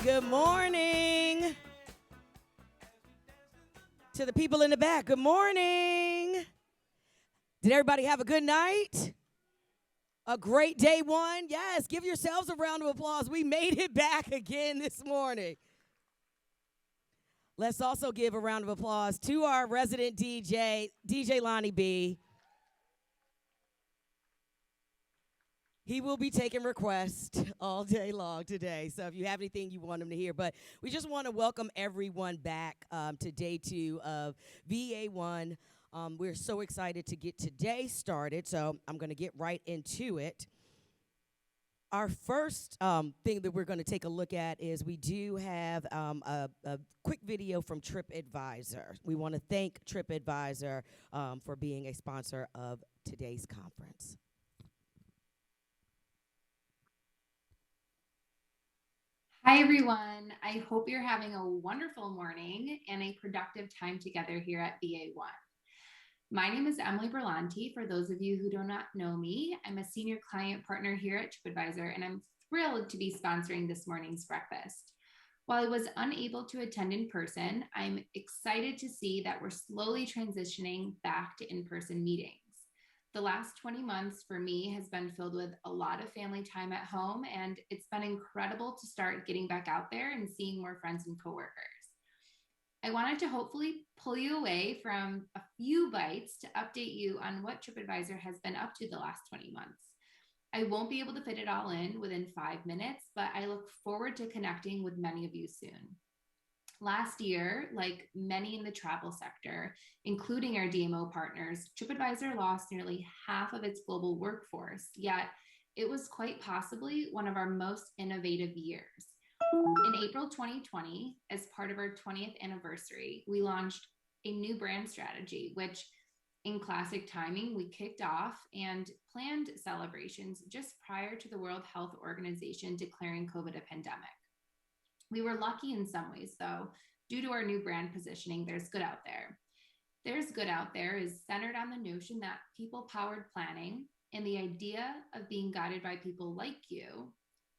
Good morning to the people in the back. Good morning. Did everybody have a good night? A great day one? Yes, give yourselves a round of applause. We made it back again this morning. Let's also give a round of applause to our resident DJ Lonnie B. He will be taking requests all day long today. So if you have anything you want him to hear. But we just want to welcome everyone back to day 2 of VA1. We're so excited to get today started. So I'm going to get right into it. Our first thing that we're going to take a look at is we do have a quick video from TripAdvisor. We want to thank TripAdvisor for being a sponsor of today's conference. Hi, everyone. I hope you're having a wonderful morning and a productive time together here at VA1. My name is Emily Berlanti. For those of you who do not know me, I'm a senior client partner here at TripAdvisor, and I'm thrilled to be sponsoring this morning's breakfast. While I was unable to attend in person, I'm excited to see that we're slowly transitioning back to in-person meetings. The last 20 months for me has been filled with a lot of family time at home, and it's been incredible to start getting back out there and seeing more friends and coworkers. I wanted to hopefully pull you away from a few bites to update you on what TripAdvisor has been up to the last 20 months. I won't be able to fit it all in within 5 minutes, but I look forward to connecting with many of you soon. Last year, like many in the travel sector, including our DMO partners, TripAdvisor lost nearly half of its global workforce, yet it was quite possibly one of our most innovative years. In April 2020, as part of our 20th anniversary, we launched a new brand strategy, which in classic timing, we kicked off and planned celebrations just prior to the World Health Organization declaring COVID a pandemic. We were lucky in some ways, though. Due to our new brand positioning, There's Good Out There. There's Good Out There is centered on the notion that people-powered planning and the idea of being guided by people like you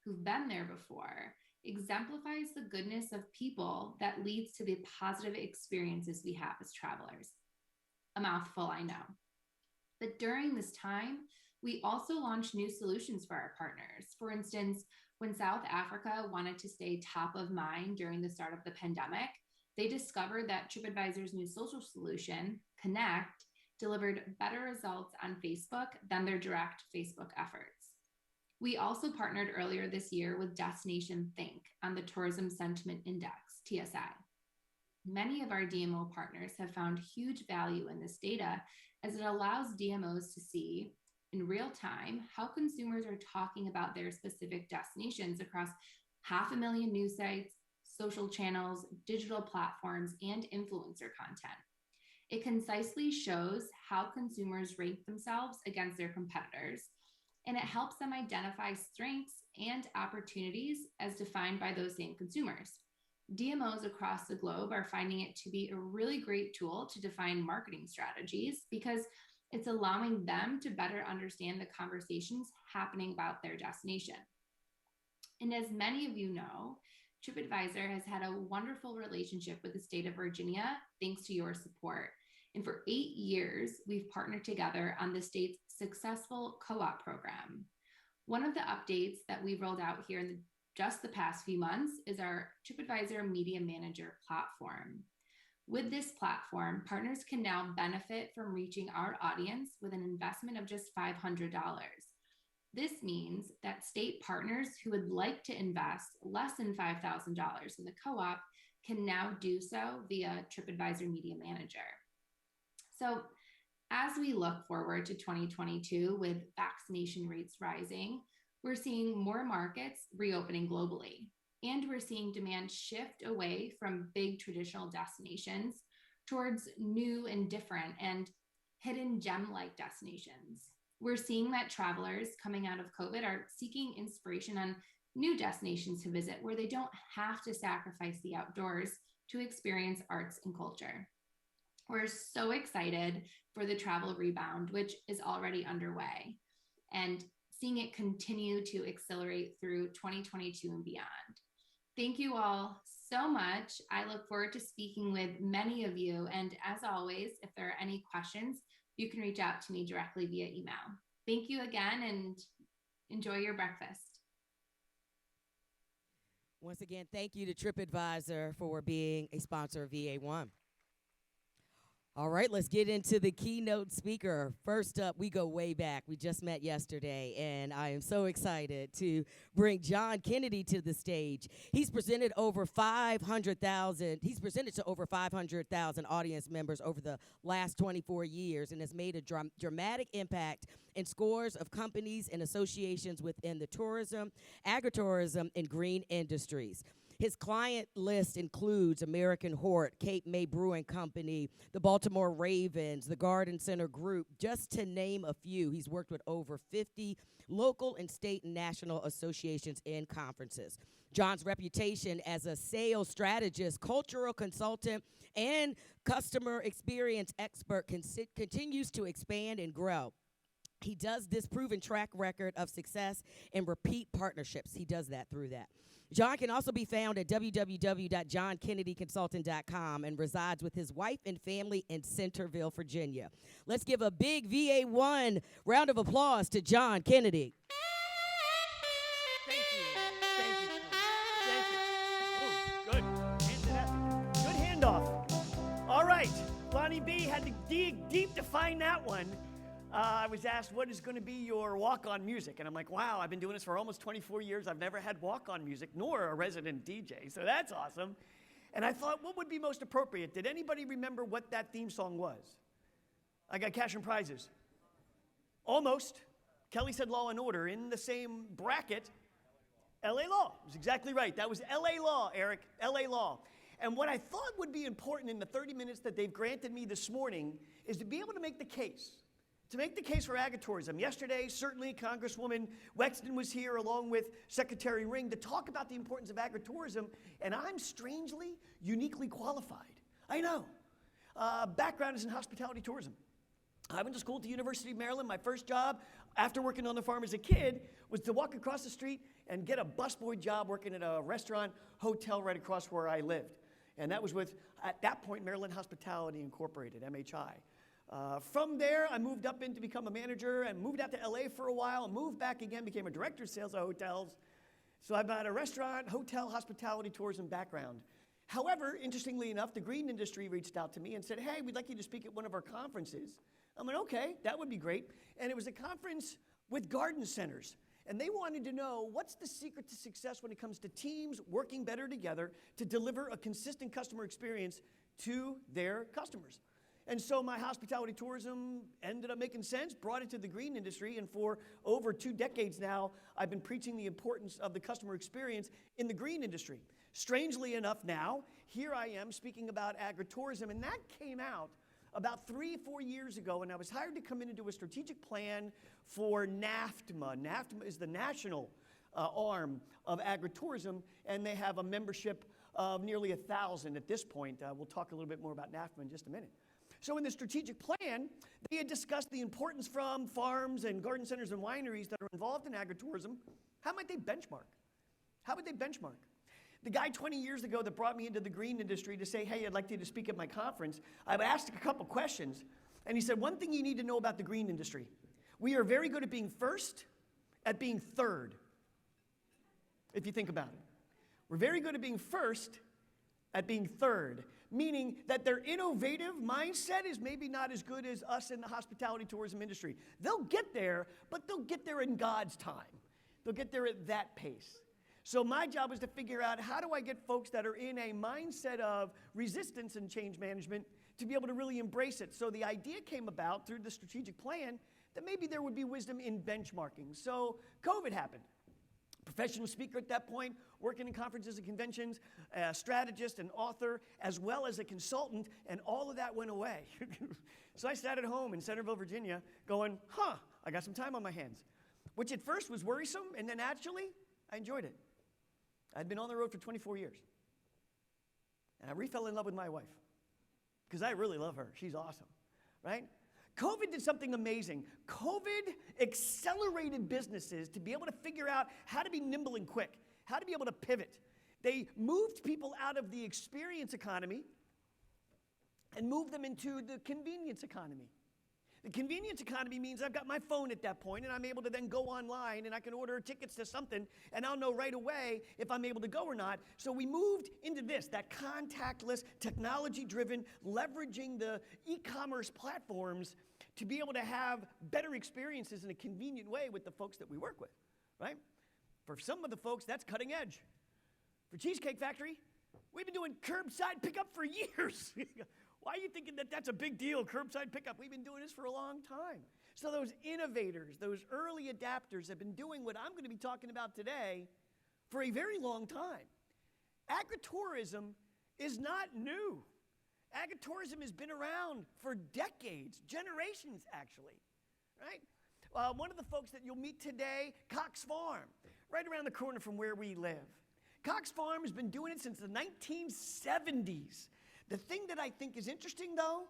who've been there before exemplifies the goodness of people that leads to the positive experiences we have as travelers. A mouthful, I know. But during this time, we also launched new solutions for our partners. For instance, when South Africa wanted to stay top of mind during the start of the pandemic, they discovered that TripAdvisor's new social solution, Connect, delivered better results on Facebook than their direct Facebook efforts. We also partnered earlier this year with Destination Think on the Tourism Sentiment Index, TSI. Many of our DMO partners have found huge value in this data as it allows DMOs to see in real time how consumers are talking about their specific destinations across 500,000 news sites, social channels, digital platforms, and influencer content. It concisely shows how consumers rate themselves against their competitors, and it helps them identify strengths and opportunities as defined by those same consumers. DMOs across the globe are finding it to be a really great tool to define marketing strategies because it's allowing them to better understand the conversations happening about their destination. And as many of you know, TripAdvisor has had a wonderful relationship with the state of Virginia thanks to your support. And for 8 years, we've partnered together on the state's successful co-op program. One of the updates that we've rolled out here in just the past few months is our TripAdvisor Media Manager platform. With this platform, partners can now benefit from reaching our audience with an investment of just $500. This means that state partners who would like to invest less than $5,000 in the co-op can now do so via TripAdvisor Media Manager. So as we look forward to 2022 with vaccination rates rising, we're seeing more markets reopening globally. And we're seeing demand shift away from big traditional destinations towards new and different and hidden gem-like destinations. We're seeing that travelers coming out of COVID are seeking inspiration on new destinations to visit where they don't have to sacrifice the outdoors to experience arts and culture. We're so excited for the travel rebound, which is already underway, and seeing it continue to accelerate through 2022 and beyond. Thank you all so much. I look forward to speaking with many of you. And as always, if there are any questions, you can reach out to me directly via email. Thank you again and enjoy your breakfast. Once again, thank you to TripAdvisor for being a sponsor of VA1. All right, let's get into the keynote speaker. First up, we go way back. We just met yesterday, and I am so excited to bring John Kennedy to the stage. He's presented over 500,000. He's presented to over 500,000 audience members over the last 24 years and has made a dramatic impact in scores of companies and associations within the tourism, agritourism, and green industries. His client list includes American Hort, Cape May Brewing Company, the Baltimore Ravens, the Garden Center Group, just to name a few. He's worked with over 50 local and state and national associations and conferences. John's reputation as a sales strategist, cultural consultant, and customer experience expert continues to expand and grow. He does this proven track record of success and repeat partnerships. He does that through that. John can also be found at www.johnkennedyconsulting.com and resides with his wife and family in Centerville, Virginia. Let's give a big VA1 round of applause to John Kennedy. Thank you. Thank you. Thank you. Ooh, good. Good handoff. All right. Lonnie B had to dig deep to find that one. I was asked, what is going to be your walk-on music? And I'm like, wow, I've been doing this for almost 24 years. I've never had walk-on music, nor a resident DJ, so that's awesome. And I thought, what would be most appropriate? Did anybody remember what that theme song was? I got cash and prizes. Almost. Kelly said Law and Order. In the same bracket, L.A. Law. It was exactly right. That was L.A. Law, Eric, L.A. Law. And what I thought would be important in the 30 minutes that they've granted me this morning is to be able to make the case. To make the case for agritourism. Yesterday, certainly, Congresswoman Wexton was here along with Secretary Ring to talk about the importance of agritourism, and I'm strangely, uniquely qualified. I know. Background is in hospitality tourism. I went to school at the University of Maryland. My first job, after working on the farm as a kid, was to walk across the street and get a busboy job working at a restaurant, hotel right across where I lived. And that was with, at that point, Maryland Hospitality Incorporated, MHI. From there, I moved up in to become a manager and moved out to LA for a while, moved back again, became a director of sales at hotels. So I've got a restaurant, hotel, hospitality, tourism background. However, interestingly enough, the green industry reached out to me and said, hey, we'd like you to speak at one of our conferences. I'm like, okay, that would be great. And it was a conference with garden centers. And they wanted to know what's the secret to success when it comes to teams working better together to deliver a consistent customer experience to their customers. And so my hospitality tourism ended up making sense, brought it to the green industry, and for over 2 decades now, I've been preaching the importance of the customer experience in the green industry. Strangely enough now, here I am speaking about agritourism, and that came out about 3 or 4 years ago, and I was hired to come in and do a strategic plan for NAFTMA. NAFTMA is the national arm of agritourism, and they have a membership of nearly 1,000 at this point. We'll talk a little bit more about NAFTMA in just a minute. So in the strategic plan, they had discussed the importance from farms and garden centers and wineries that are involved in agritourism. How might they benchmark? How would they benchmark? The guy 20 years ago that brought me into the green industry to say, hey, I'd like you to speak at my conference, I asked a couple questions, and he said, one thing you need to know about the green industry, we are very good at being first, at being third, if you think about it. We're very good at being first, at being third, meaning that their innovative mindset is maybe not as good as us in the hospitality tourism industry. They'll get there, but they'll get there in God's time. They'll get there at that pace. So my job was to figure out how do I get folks that are in a mindset of resistance and change management to be able to really embrace it. So the idea came about through the strategic plan that maybe there would be wisdom in benchmarking. So COVID happened. Professional speaker at that point, working in conferences and conventions, a strategist, an author, as well as a consultant, and all of that went away. So I sat at home in Centerville, Virginia, going, I got some time on my hands, which at first was worrisome, and then actually, I enjoyed it. I'd been on the road for 24 years, and I fell in love with my wife, because I really love her. She's awesome, right? COVID did something amazing. COVID accelerated businesses to be able to figure out how to be nimble and quick, how to be able to pivot. They moved people out of the experience economy and moved them into the convenience economy. The convenience economy means I've got my phone at that point, and I'm able to then go online, and I can order tickets to something, and I'll know right away if I'm able to go or not. So we moved into this, that contactless, technology-driven, leveraging the e-commerce platforms to be able to have better experiences in a convenient way with the folks that we work with, right? For some of the folks, that's cutting edge. For Cheesecake Factory, we've been doing curbside pickup for years. Why are you thinking that that's a big deal, curbside pickup? We've been doing this for a long time. So those innovators, those early adapters have been doing what I'm going to be talking about today for a very long time. Agritourism is not new. Agritourism has been around for decades, generations actually, right? One of the folks that you'll meet today, Cox Farm, right around the corner from where we live. Cox Farm has been doing it since the 1970s. The thing that I think is interesting, though,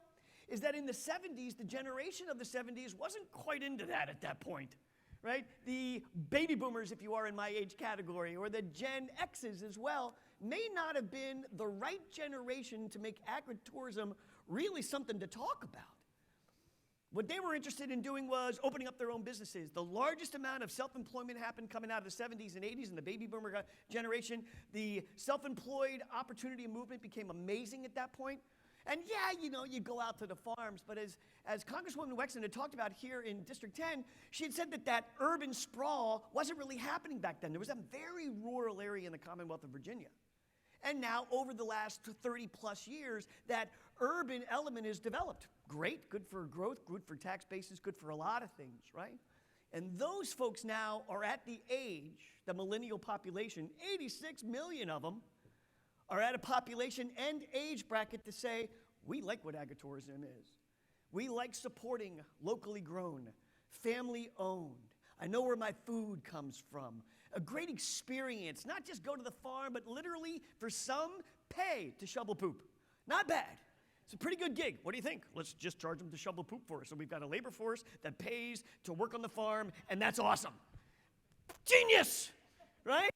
is that in the 70s, the generation of the 70s wasn't quite into that at that point, right? The baby boomers, if you are in my age category, or the Gen X's as well, may not have been the right generation to make agritourism really something to talk about. What they were interested in doing was opening up their own businesses. The largest amount of self-employment happened coming out of the 70s and 80s in the baby boomer generation. The self-employed opportunity movement became amazing at that point. And yeah, you know, you go out to the farms, but as Congresswoman Wexton had talked about here in District 10, she had said that urban sprawl wasn't really happening back then. There was a very rural area in the Commonwealth of Virginia. And now, over the last 30 plus years, that urban element is developed. Great, good for growth, good for tax bases, good for a lot of things, right? And those folks now are at the age, the millennial population, 86 million of them, are at a population and age bracket to say, we like what agritourism is. We like supporting locally grown, family owned. I know where my food comes from. A great experience, not just go to the farm, but literally, for some, pay to shovel poop. Not bad. It's a pretty good gig. What do you think? Let's just charge them to shovel poop for us. So we've got a labor force that pays to work on the farm, and that's awesome. Genius, right?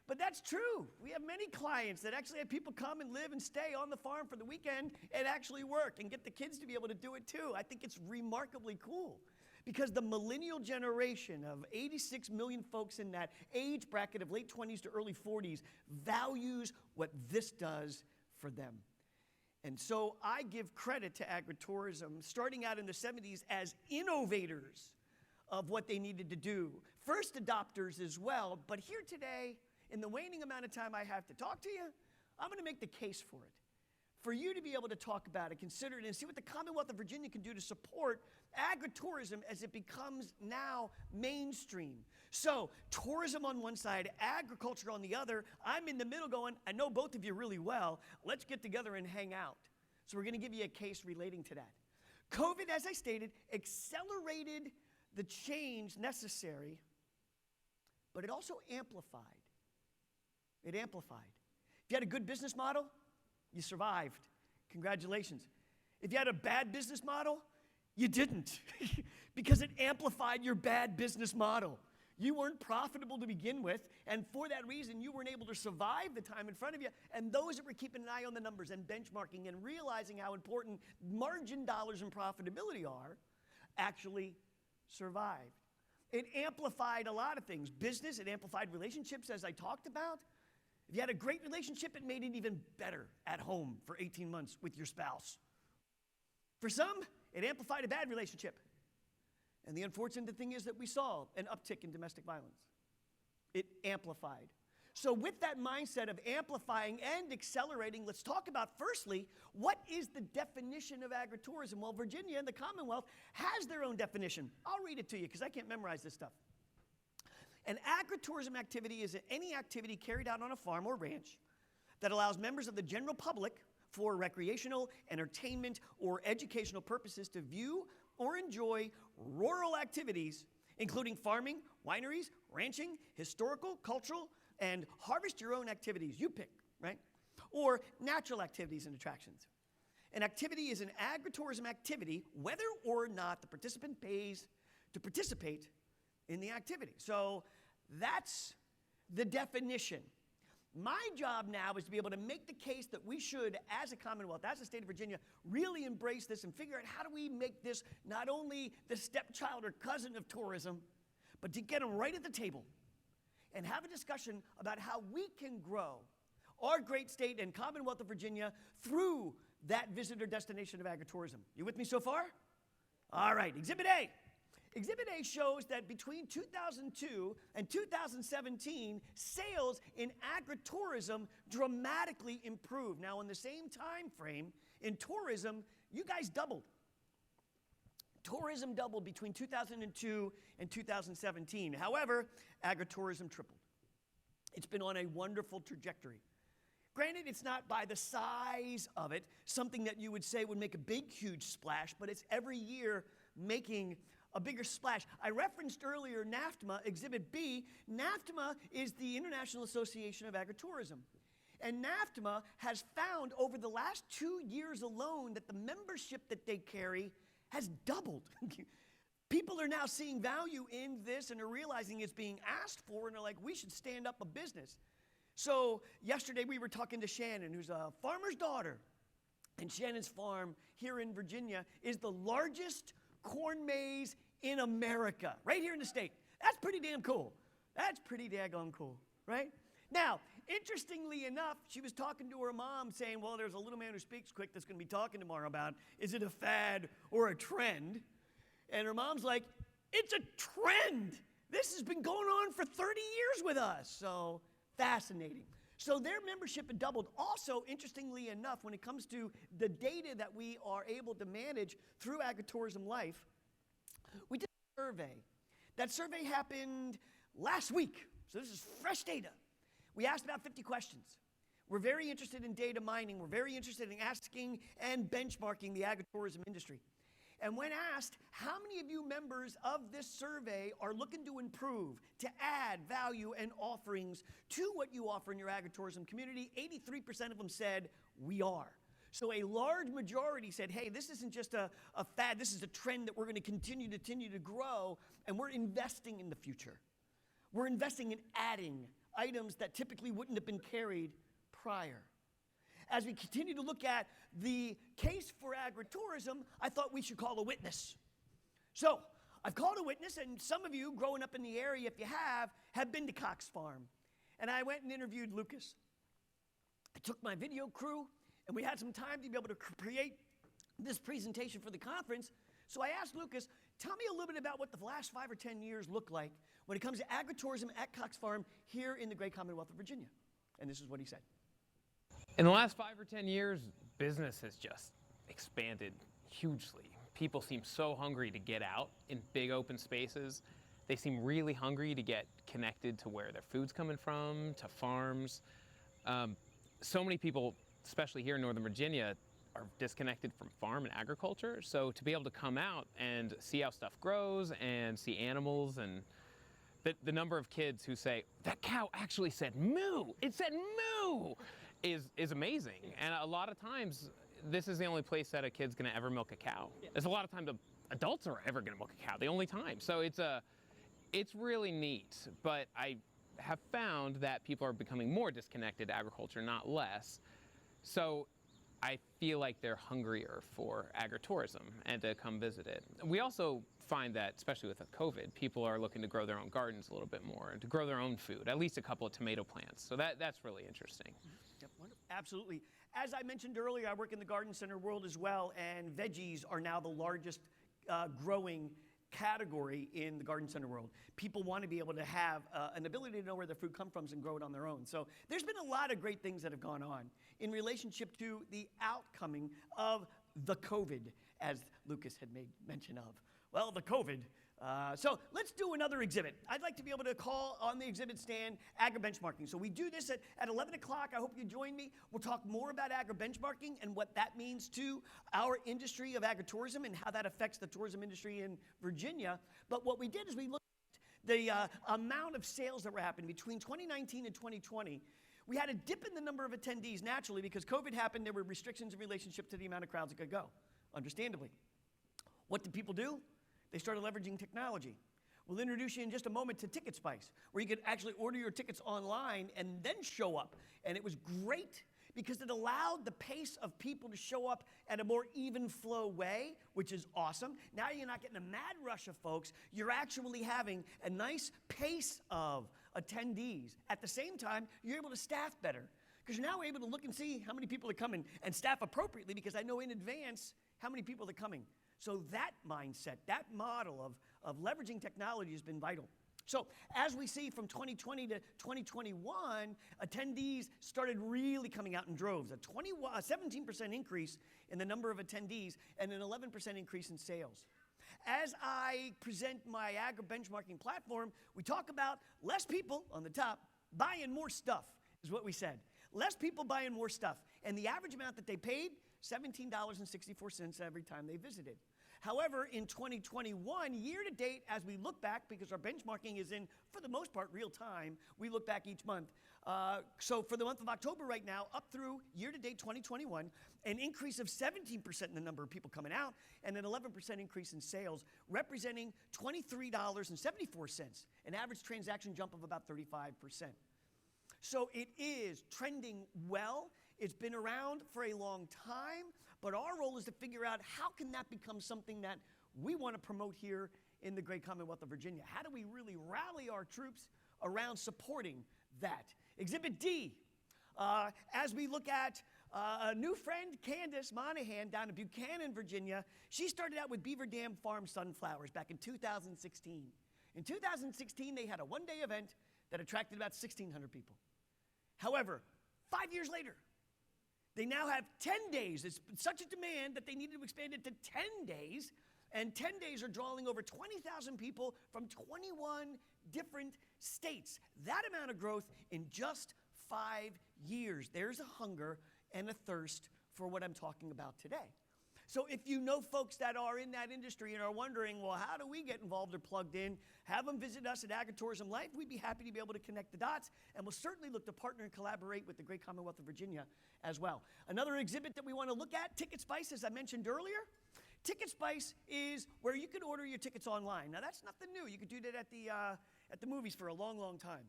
But that's true. We have many clients that actually have people come and live and stay on the farm for the weekend and actually work and get the kids to be able to do it too. I think it's remarkably cool. Because the millennial generation of 86 million folks in that age bracket of late 20s to early 40s values what this does for them. And so I give credit to agritourism, starting out in the 70s as innovators of what they needed to do. First adopters as well, but here today, in the waning amount of time I have to talk to you, I'm going to make the case for it. For you to be able to talk about it, consider it, and see what the Commonwealth of Virginia can do to support agritourism as it becomes now mainstream. So, tourism on one side, agriculture on the other. I'm in the middle going, I know both of you really well. Let's get together and hang out. So we're going to give you a case relating to that. COVID, as I stated, accelerated the change necessary, but it also amplified. It amplified. If you had a good business model, you survived. Congratulations. If you had a bad business model, you didn't because it amplified your bad business model. You weren't profitable to begin with, and for that reason, you weren't able to survive the time in front of you. And those that were keeping an eye on the numbers and benchmarking and realizing how important margin dollars and profitability are actually survived. It amplified a lot of things. Business, it amplified relationships, as I talked about. If you had a great relationship, it made it even better at home for 18 months with your spouse. For some, it amplified a bad relationship. And the unfortunate thing is that we saw an uptick in domestic violence. It amplified. So with that mindset of amplifying and accelerating, let's talk about, firstly, what is the definition of agritourism? Well, Virginia and the Commonwealth has their own definition. I'll read it to you because I can't memorize this stuff. An agritourism activity is any activity carried out on a farm or ranch that allows members of the general public for recreational, entertainment, or educational purposes to view or enjoy rural activities, including farming, wineries, ranching, historical, cultural, and harvest your own activities. You pick, right? Or natural activities and attractions. An activity is an agritourism activity, whether or not the participant pays to participate in the activity. So that's the definition. My job now is to be able to make the case that we should, as a Commonwealth, as a state of Virginia, really embrace this and figure out how do we make this not only the stepchild or cousin of tourism, but to get them right at the table and have a discussion about how we can grow our great state and Commonwealth of Virginia through that visitor destination of agritourism. You with me so far? All right, Exhibit A. Exhibit A shows that between 2002 and 2017, sales in agritourism dramatically improved. Now, in the same time frame, in tourism, you guys doubled. Tourism doubled between 2002 and 2017. However, agritourism tripled. It's been on a wonderful trajectory. Granted, it's not by the size of it, something that you would say would make a big, huge splash, but it's every year making a bigger splash. I referenced earlier NAFTMA, Exhibit B. NAFTMA is the International Association of Agritourism. And NAFTMA has found over the last 2 years alone that the membership that they carry has doubled. People are now seeing value in this and are realizing it's being asked for and are like, we should stand up a business. So yesterday we were talking to Shannon, who's a farmer's daughter. And Shannon's farm here in Virginia is the largest corn maze in America, right here in the state. That's pretty damn cool. That's pretty daggone cool, right? Now, interestingly enough, she was talking to her mom saying, well, there's a little man who speaks quick that's going to be talking tomorrow about, is it a fad or a trend? And her mom's like, it's a trend. This has been going on for 30 years with us. So fascinating. So their membership had doubled. Also, interestingly enough, when it comes to the data that we are able to manage through Agritourism Life, we did a survey. That survey happened last week, so this is fresh data. We asked about 50 questions. We're very interested in data mining. We're very interested in asking and benchmarking the agritourism industry. And when asked, how many of you members of this survey are looking to improve, to add value and offerings to what you offer in your agritourism community? 83% of them said, we are. So a large majority said, hey, this isn't just a fad, this is a trend that we're going to continue to grow, and we're investing in the future. We're investing in adding items that typically wouldn't have been carried prior. As we continue to look at the case for agritourism, I thought we should call a witness. So I've called a witness, and some of you growing up in the area, if you have been to Cox Farm. And I went and interviewed Lucas. I took my video crew, and we had some time to be able to create this presentation for the conference. So I asked Lucas, tell me a little bit about what the last 5 or 10 years look like when it comes to agritourism at Cox Farm here in the great Commonwealth of Virginia. And this is what he said. In the last 5 or 10 years, business has just expanded hugely. People seem so hungry to get out in big open spaces. They seem really hungry to get connected to where their food's coming from, to farms. So many people, especially here in Northern Virginia, are disconnected from farm and agriculture. So to be able to come out and see how stuff grows and see animals, and the number of kids who say, that cow actually said moo, it said moo, is amazing. And a lot of times, this is the only place that a kid's gonna ever milk a cow. There's a lot of times adults are ever gonna milk a cow, the only time. So it's really neat, but I have found that people are becoming more disconnected to agriculture, not less. So I feel like they're hungrier for agritourism and to come visit it. We also find that, especially with COVID, people are looking to grow their own gardens a little bit more and to grow their own food, at least a couple of tomato plants. So that's really interesting. Yep, absolutely. As I mentioned earlier, I work in the garden center world as well, and veggies are now the largest growing category in the garden center world. People want to be able to have an ability to know where their food comes from and grow it on their own. So there's been a lot of great things that have gone on in relationship to the outcoming of the COVID, as Lucas had made mention of. Well, the COVID. So let's do another exhibit. I'd like to be able to call on the exhibit stand agri-benchmarking. So we do this at 11 o'clock. I hope you join me. We'll talk more about agri-benchmarking and what that means to our industry of agritourism and how that affects the tourism industry in Virginia. But what we did is we looked at the amount of sales that were happening between 2019 and 2020. We had a dip in the number of attendees naturally because COVID happened. There were restrictions in relationship to the amount of crowds that could go, understandably. What did people do? They started leveraging technology. We'll introduce you in just a moment to Ticket Spice, where you could actually order your tickets online and then show up. And it was great because it allowed the pace of people to show up at a more even flow way, which is awesome. Now you're not getting a mad rush of folks. You're actually having a nice pace of attendees. At the same time, you're able to staff better because you're now able to look and see how many people are coming and staff appropriately because I know in advance how many people are coming. So that mindset, that model of leveraging technology has been vital. So as we see from 2020 to 2021, attendees started really coming out in droves. A 17% increase in the number of attendees and an 11% increase in sales. As I present my agri-benchmarking platform, we talk about less people on the top buying more stuff, is what we said. Less people buying more stuff. And the average amount that they paid, $17.64 every time they visited. However, in 2021, year to date, as we look back, because our benchmarking is in, for the most part, real time, we look back each month. So for the month of October right now, up through year to date 2021, an increase of 17% in the number of people coming out and an 11% increase in sales, representing $23.74, an average transaction jump of about 35%. So it is trending well. It's been around for a long time, but our role is to figure out how can that become something that we want to promote here in the great Commonwealth of Virginia. How do we really rally our troops around supporting that? Exhibit D, as we look at a new friend, Candace Monahan, down in Buchanan, Virginia. She started out with Beaver Dam Farm Sunflowers back in 2016. In 2016, they had a one-day event that attracted about 1,600 people. However, 5 years later, they now have 10 days. It's such a demand that they needed to expand it to 10 days. And 10 days are drawing over 20,000 people from 21 different states. That amount of growth in just 5 years. There's a hunger and a thirst for what I'm talking about today. So if you know folks that are in that industry and are wondering, well, how do we get involved or plugged in? Have them visit us at Agritourism Life. We'd be happy to be able to connect the dots, and we'll certainly look to partner and collaborate with the great Commonwealth of Virginia as well. Another exhibit that we want to look at, Ticket Spice, as I mentioned earlier. Ticket Spice is where you can order your tickets online. Now, that's nothing new. You could do that at the movies for a long, long time.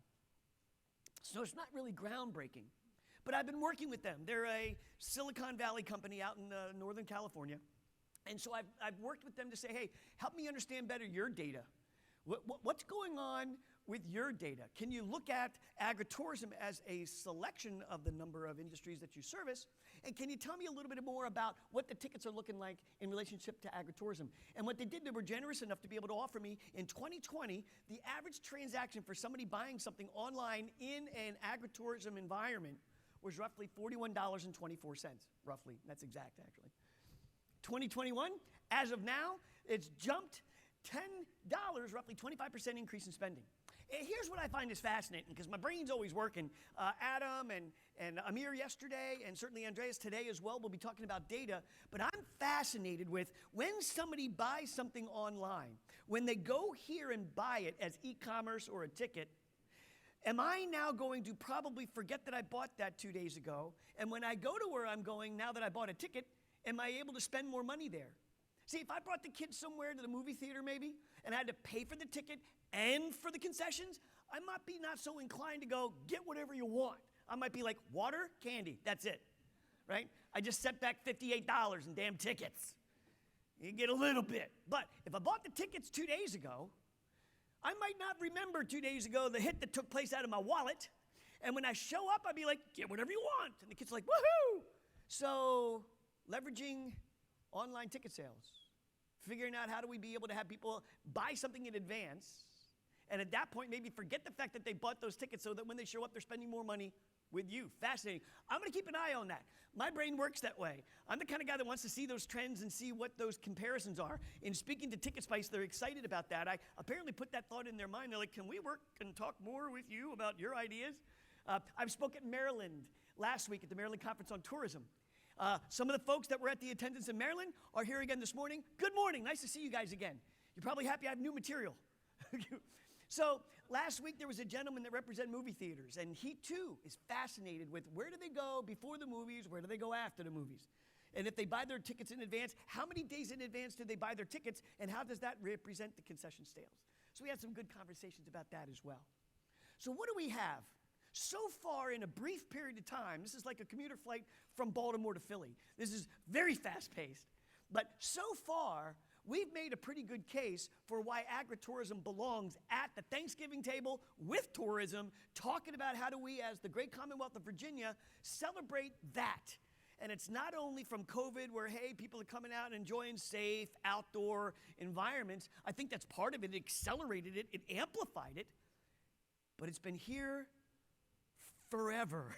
So it's not really groundbreaking. But I've been working with them. They're a Silicon Valley company out in Northern California. And so I've worked with them to say, hey, help me understand better your data. What's going on with your data? Can you look at agritourism as a selection of the number of industries that you service? And can you tell me a little bit more about what the tickets are looking like in relationship to agritourism? And what they did, they were generous enough to be able to offer me in 2020, the average transaction for somebody buying something online in an agritourism environment was roughly $41.24, roughly. That's exact, actually. 2021, as of now, it's jumped $10, roughly 25% increase in spending. And here's what I find is fascinating, because my brain's always working. Adam and Amir yesterday, and certainly Andreas today as well, will be talking about data. But I'm fascinated with when somebody buys something online, when they go here and buy it as e-commerce or a ticket, am I now going to probably forget that I bought that 2 days ago? And when I go to where I'm going, now that I bought a ticket, am I able to spend more money there? See, if I brought the kids somewhere to the movie theater maybe, and I had to pay for the ticket and for the concessions, I might be not so inclined to go, get whatever you want. I might be like, water, candy, that's it, right? I just set back $58 in damn tickets. You get a little bit. But if I bought the tickets 2 days ago, I might not remember 2 days ago the hit that took place out of my wallet. And when I show up, I'd be like, get whatever you want. And the kid's like, woohoo! So leveraging online ticket sales, figuring out how do we be able to have people buy something in advance, and at that point maybe forget the fact that they bought those tickets so that when they show up, they're spending more money with you. Fascinating. I'm going to keep an eye on that. My brain works that way. I'm the kind of guy that wants to see those trends and see what those comparisons are. In speaking to Ticket Spice, they're excited about that. I apparently put that thought in their mind. They're like, can we work and talk more with you about your ideas? I've spoken at Maryland last week at the Maryland Conference on Tourism. Some of the folks that were at the attendance in Maryland are here again this morning. Good morning. Nice to see you guys again. You're probably happy I have new material. So last week there was a gentleman that represented movie theaters, and he too is fascinated with where do they go before the movies, where do they go after the movies? And if they buy their tickets in advance, how many days in advance do they buy their tickets, and how does that represent the concession sales? So we had some good conversations about that as well. So what do we have? So far, in a brief period of time, this is like a commuter flight from Baltimore to Philly. This is very fast-paced. But so far, we've made a pretty good case for why agritourism belongs at the Thanksgiving table with tourism, talking about how do we, as the great Commonwealth of Virginia, celebrate that. And it's not only from COVID where, hey, people are coming out and enjoying safe outdoor environments. I think that's part of it. It accelerated it. It amplified it. But it's been here forever.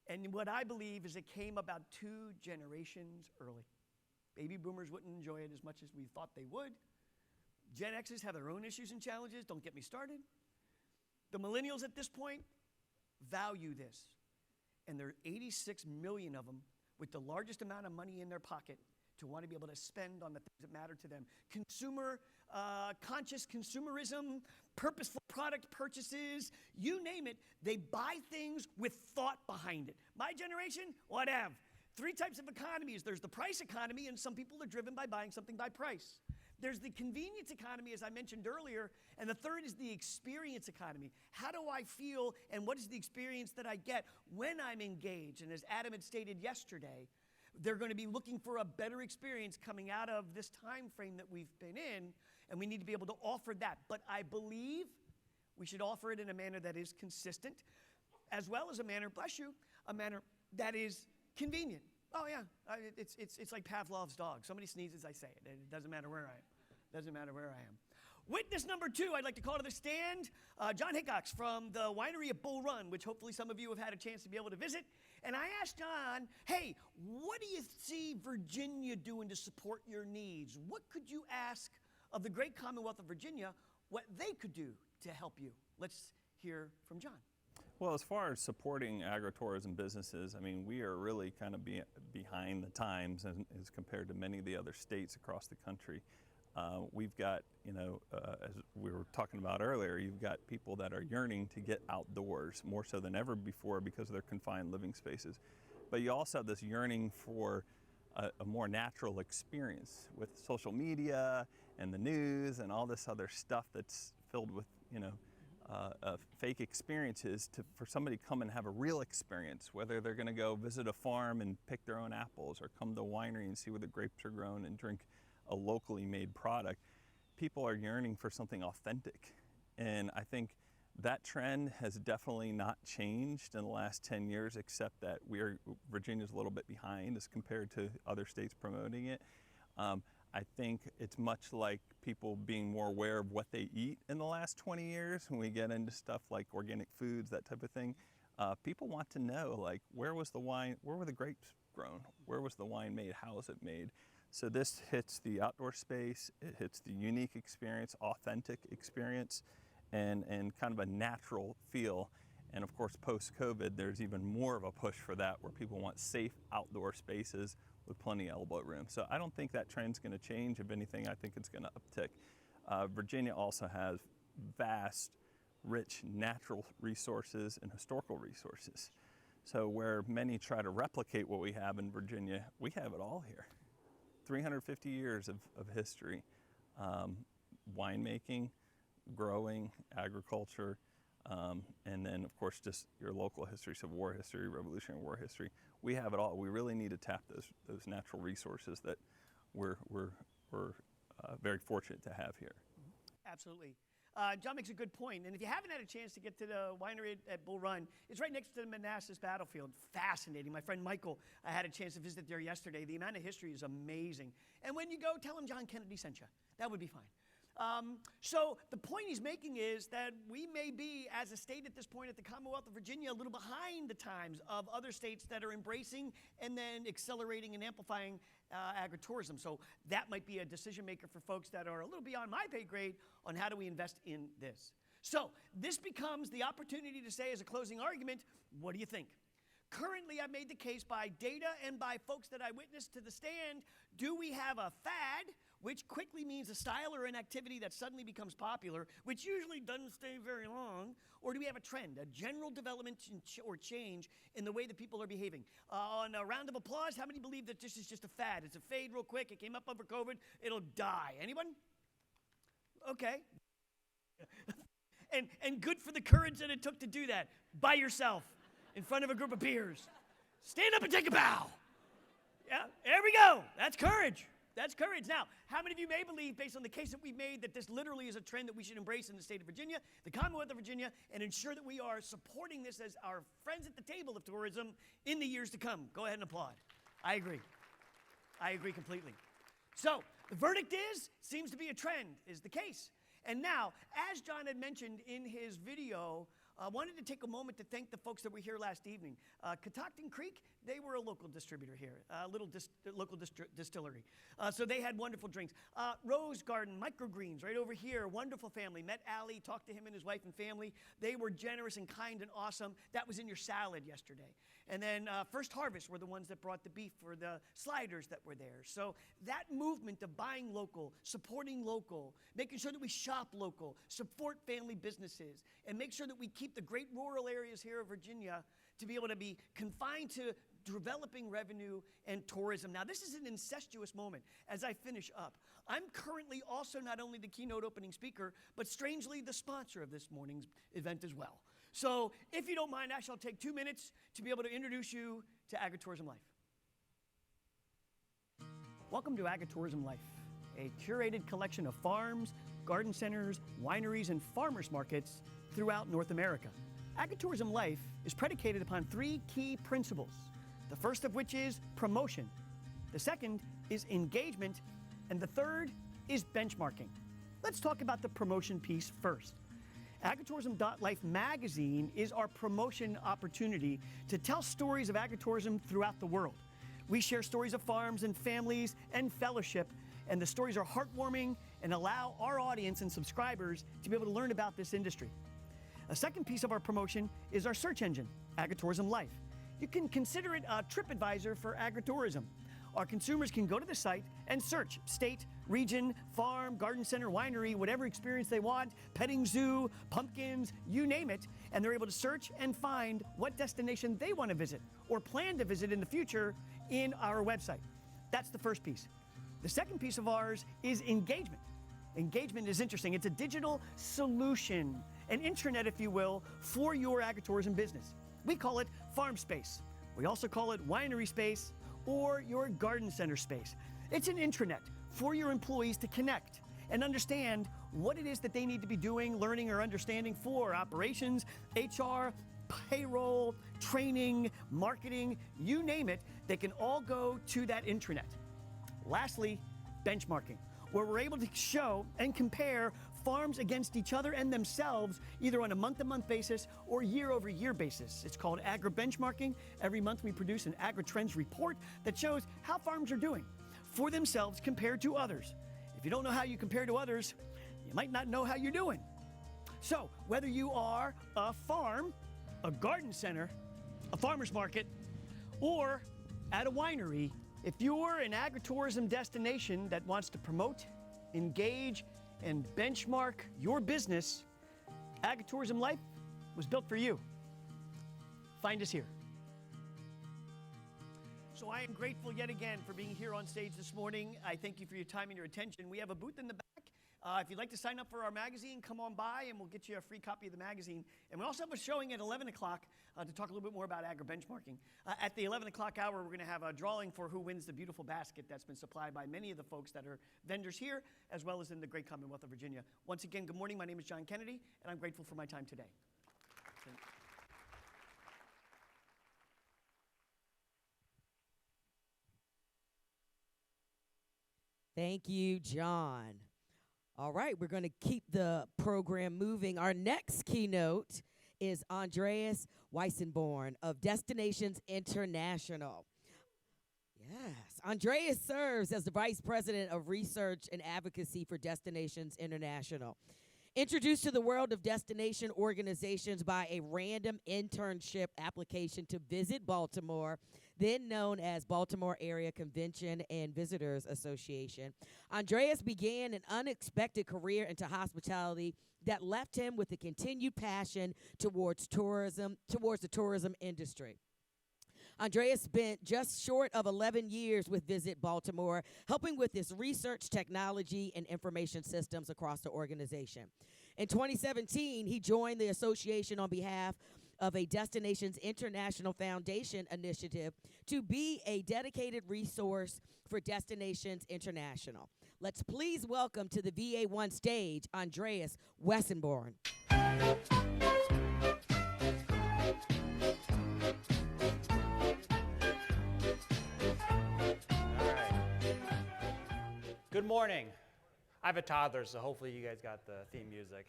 And what I believe is it came about 2 generations early. Baby boomers wouldn't enjoy it as much as we thought they would. Gen Xers have their own issues and challenges. Don't get me started. The millennials at this point value this. And there are 86 million of them with the largest amount of money in their pocket to want to be able to spend on the things that matter to them. Conscious consumerism, purposeful product purchases, you name it, they buy things with thought behind it. My generation, whatever. 3 types of economies. There's the price economy, and some people are driven by buying something by price. There's the convenience economy, as I mentioned earlier, and the third is the experience economy. How do I feel, and what is the experience that I get when I'm engaged? And as Adam had stated yesterday, they're going to be looking for a better experience coming out of this time frame that we've been in, and we need to be able to offer that. But I believe we should offer it in a manner that is consistent, as well as a manner, bless you, a manner that is convenient. Oh yeah, it's like Pavlov's dog. Somebody sneezes, I say it. It doesn't matter where I am. Doesn't matter where I am. Witness number 2, I'd like to call to the stand John Hickox from the winery at Bull Run, which hopefully some of you have had a chance to be able to visit. And I asked John, hey, what do you see Virginia doing to support your needs? What could you ask of the great Commonwealth of Virginia, what they could do to help you? Let's hear from John. Well, as far as supporting agritourism businesses, I mean, we are really kind of behind the times as compared to many of the other states across the country. We've got, as we were talking about earlier, you've got people that are yearning to get outdoors more so than ever before because of their confined living spaces. But you also have this yearning for a more natural experience with social media and the news and all this other stuff that's filled with, fake experiences for somebody to come and have a real experience, whether they're going to go visit a farm and pick their own apples or come to a winery and see where the grapes are grown and drink a locally made product. People are yearning for something authentic. And I think that trend has definitely not changed in the last 10 years, except that Virginia's a little bit behind as compared to other states promoting it. I think it's much like people being more aware of what they eat in the last 20 years. When we get into stuff like organic foods, that type of thing, people want to know, like, where was the wine, where were the grapes grown? Where was the wine made? How was it made? So this hits the outdoor space, it hits the unique experience, authentic experience, and kind of a natural feel. And of course, post-COVID, there's even more of a push for that, where people want safe outdoor spaces with plenty of elbow room. So I don't think that trend's going to change. If anything, I think it's going to uptick. Virginia also has vast, rich natural resources and historical resources. So where many try to replicate what we have in Virginia, we have it all here. 350 years of history, winemaking, growing, agriculture, and then of course just your local history, Civil War history, Revolutionary War history. We have it all. We really need to tap those natural resources that we're very fortunate to have here. Absolutely. John makes a good point. And if you haven't had a chance to get to the winery at Bull Run, it's right next to the Manassas battlefield. Fascinating. My friend Michael, I had a chance to visit there yesterday. The amount of history is amazing. And when you go, tell him John Kennedy sent you. That would be fine. So the point he's making is that we may be, as a state at this point at the Commonwealth of Virginia, a little behind the times of other states that are embracing and then accelerating and amplifying agritourism. So that might be a decision maker for folks that are a little beyond my pay grade on how do we invest in this. So this becomes the opportunity to say as a closing argument, what do you think? Currently, I've made the case by data and by folks that I witnessed to the stand, do we have a fad, which quickly means a style or an activity that suddenly becomes popular, which usually doesn't stay very long, or do we have a trend, a general development or change in the way that people are behaving? On a round of applause, how many believe that this is just a fad? It's a fade real quick, it came up over COVID, it'll die. Anyone? Okay. And good for the courage that it took to do that by yourself in front of a group of peers. Stand up and take a bow. Yeah, there we go. That's courage. That's courage. Now, how many of you may believe, based on the case that we've made, that this literally is a trend that we should embrace in the state of Virginia, the Commonwealth of Virginia, and ensure that we are supporting this as our friends at the table of tourism in the years to come? Go ahead and applaud. I agree. I agree completely. So, the verdict seems to be a trend, is the case. And now, as John had mentioned in his video, I wanted to take a moment to thank the folks that were here last evening. Catoctin Creek, they were a local distributor here, a little local distillery. So they had wonderful drinks. Rose Garden Microgreens, right over here, wonderful family. Met Allie, talked to him and his wife and family. They were generous and kind and awesome. That was in your salad yesterday. And then First Harvest were the ones that brought the beef for the sliders that were there. So that movement of buying local, supporting local, making sure that we shop local, support family businesses, and make sure that we keep the great rural areas here of Virginia to be able to be confined to developing revenue and tourism. Now, this is an incestuous moment as I finish up. I'm currently also not only the keynote opening speaker, but strangely the sponsor of this morning's event as well. So if you don't mind, I shall take 2 minutes to be able to introduce you to Agritourism Life. Welcome to Agritourism Life, a curated collection of farms, garden centers, wineries, and farmers markets throughout North America. Agritourism Life is predicated upon 3 key principles, the first of which is promotion, the second is engagement, and the third is benchmarking. Let's talk about the promotion piece first. Agritourism.life magazine is our promotion opportunity to tell stories of agritourism throughout the world. We share stories of farms and families and fellowship, and the stories are heartwarming and allow our audience and subscribers to be able to learn about this industry. A second piece of our promotion is our search engine, Agritourism Life. You can consider it a TripAdvisor for agritourism. Our consumers can go to the site and search state, region, farm, garden center, winery, whatever experience they want, petting zoo, pumpkins, you name it, and they're able to search and find what destination they want to visit or plan to visit in the future in our website. That's the first piece. The second piece of ours is engagement. Engagement is interesting. It's a digital solution, an intranet, if you will, for your agritourism business. We call it farm space. We also call it winery space or your garden center space. It's an intranet for your employees to connect and understand what it is that they need to be doing, learning, or understanding for operations, HR, payroll, training, marketing, you name it, they can all go to that intranet. Lastly, benchmarking, where we're able to show and compare farms against each other and themselves, either on a month-to-month basis or year-over-year basis. It's called agri-benchmarking. Every month we produce an agri-trends report that shows how farms are doing for themselves compared to others. If you don't know how you compare to others, you might not know how you're doing. So, whether you are a farm, a garden center, a farmer's market, or at a winery, if you're an agritourism destination that wants to promote, engage, and benchmark your business, Agritourism Life was built for you. Find us here. So I am grateful yet again for being here on stage this morning. I thank you for your time and your attention. We have a booth in the back. If you'd like to sign up for our magazine, come on by and we'll get you a free copy of the magazine. And we also have a showing at 11 o'clock to talk a little bit more about agri-benchmarking. At the 11 o'clock hour, we're going to have a drawing for who wins the beautiful basket that's been supplied by many of the folks that are vendors here, as well as in the great Commonwealth of Virginia. Once again, good morning. My name is John Kennedy, and I'm grateful for my time today. Thank you, John. All right, we're going to keep the program moving. Our next keynote is Andreas Weissenborn of Destinations International. Yes, Andreas serves as the Vice President of Research and Advocacy for Destinations International. Introduced to the world of destination organizations by a random internship application to visit Baltimore, then known as Baltimore Area Convention and Visitors Association, Andreas began an unexpected career into hospitality that left him with a continued passion towards the tourism industry. Andreas spent just short of 11 years with Visit Baltimore, helping with its research, technology, and information systems across the organization. In 2017, he joined the association on behalf of a Destinations International Foundation initiative to be a dedicated resource for Destinations International. Let's please welcome to the VA1 stage, Andreas Wessenborn. Good morning. I have a toddler, so hopefully you guys got the theme music.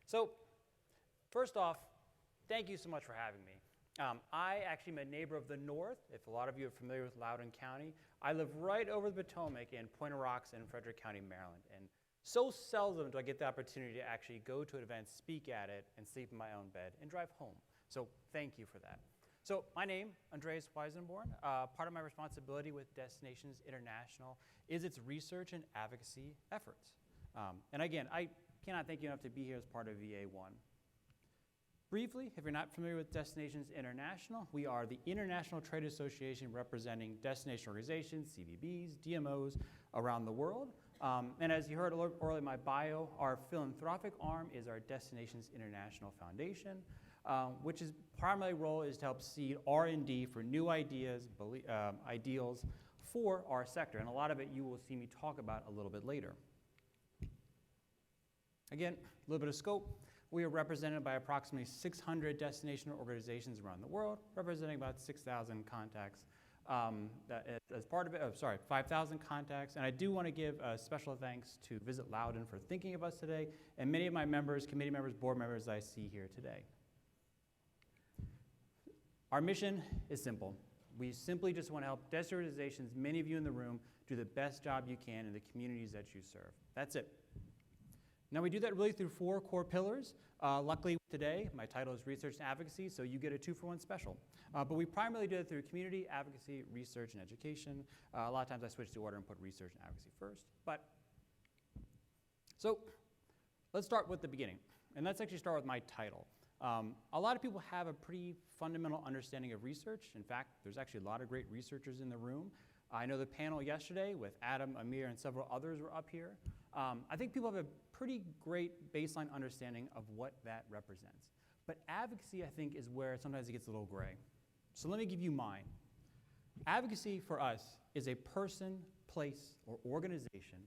So, first off, thank you so much for having me. I actually am a neighbor of the North. If a lot of you are familiar with Loudoun County, I live right over the Potomac in Point of Rocks in Frederick County, Maryland. And so seldom do I get the opportunity to actually go to an event, speak at it, and sleep in my own bed and drive home. So thank you for that. So my name, Andreas Weisenborn. Part of my responsibility with Destinations International is its research and advocacy efforts. And again, I cannot thank you enough to be here as part of VA1. Briefly, if you're not familiar with Destinations International, we are the international trade association representing destination organizations, CVBs, DMOs around the world. And as you heard earlier in my bio, our philanthropic arm is our Destinations International Foundation, which is primary role is to help seed R&D for new ideas, ideals for our sector. And a lot of it you will see me talk about a little bit later. Again, a little bit of scope. We are represented by approximately 600 destination organizations around the world, representing about 6,000 contacts. As part of it, 5,000 contacts. And I do want to give a special thanks to Visit Loudoun for thinking of us today, and many of my members, committee members, board members I see here today. Our mission is simple. We simply just want to help destination organizations, many of you in the room, do the best job you can in the communities that you serve. That's it. Now we do that really through 4 core pillars. Luckily today, my title is Research and Advocacy, so you get a 2-for-1 special. But we primarily do it through community, advocacy, research, and education. A lot of times I switch the order and put research and advocacy first. So let's start with the beginning. And let's actually start with my title. A lot of people have a pretty fundamental understanding of research. In fact, there's actually a lot of great researchers in the room. I know the panel yesterday with Adam, Amir, and several others were up here. I think people have a pretty great baseline understanding of what that represents. But advocacy, I think, is where sometimes it gets a little gray. So let me give you mine. Advocacy for us is a person, place, or organization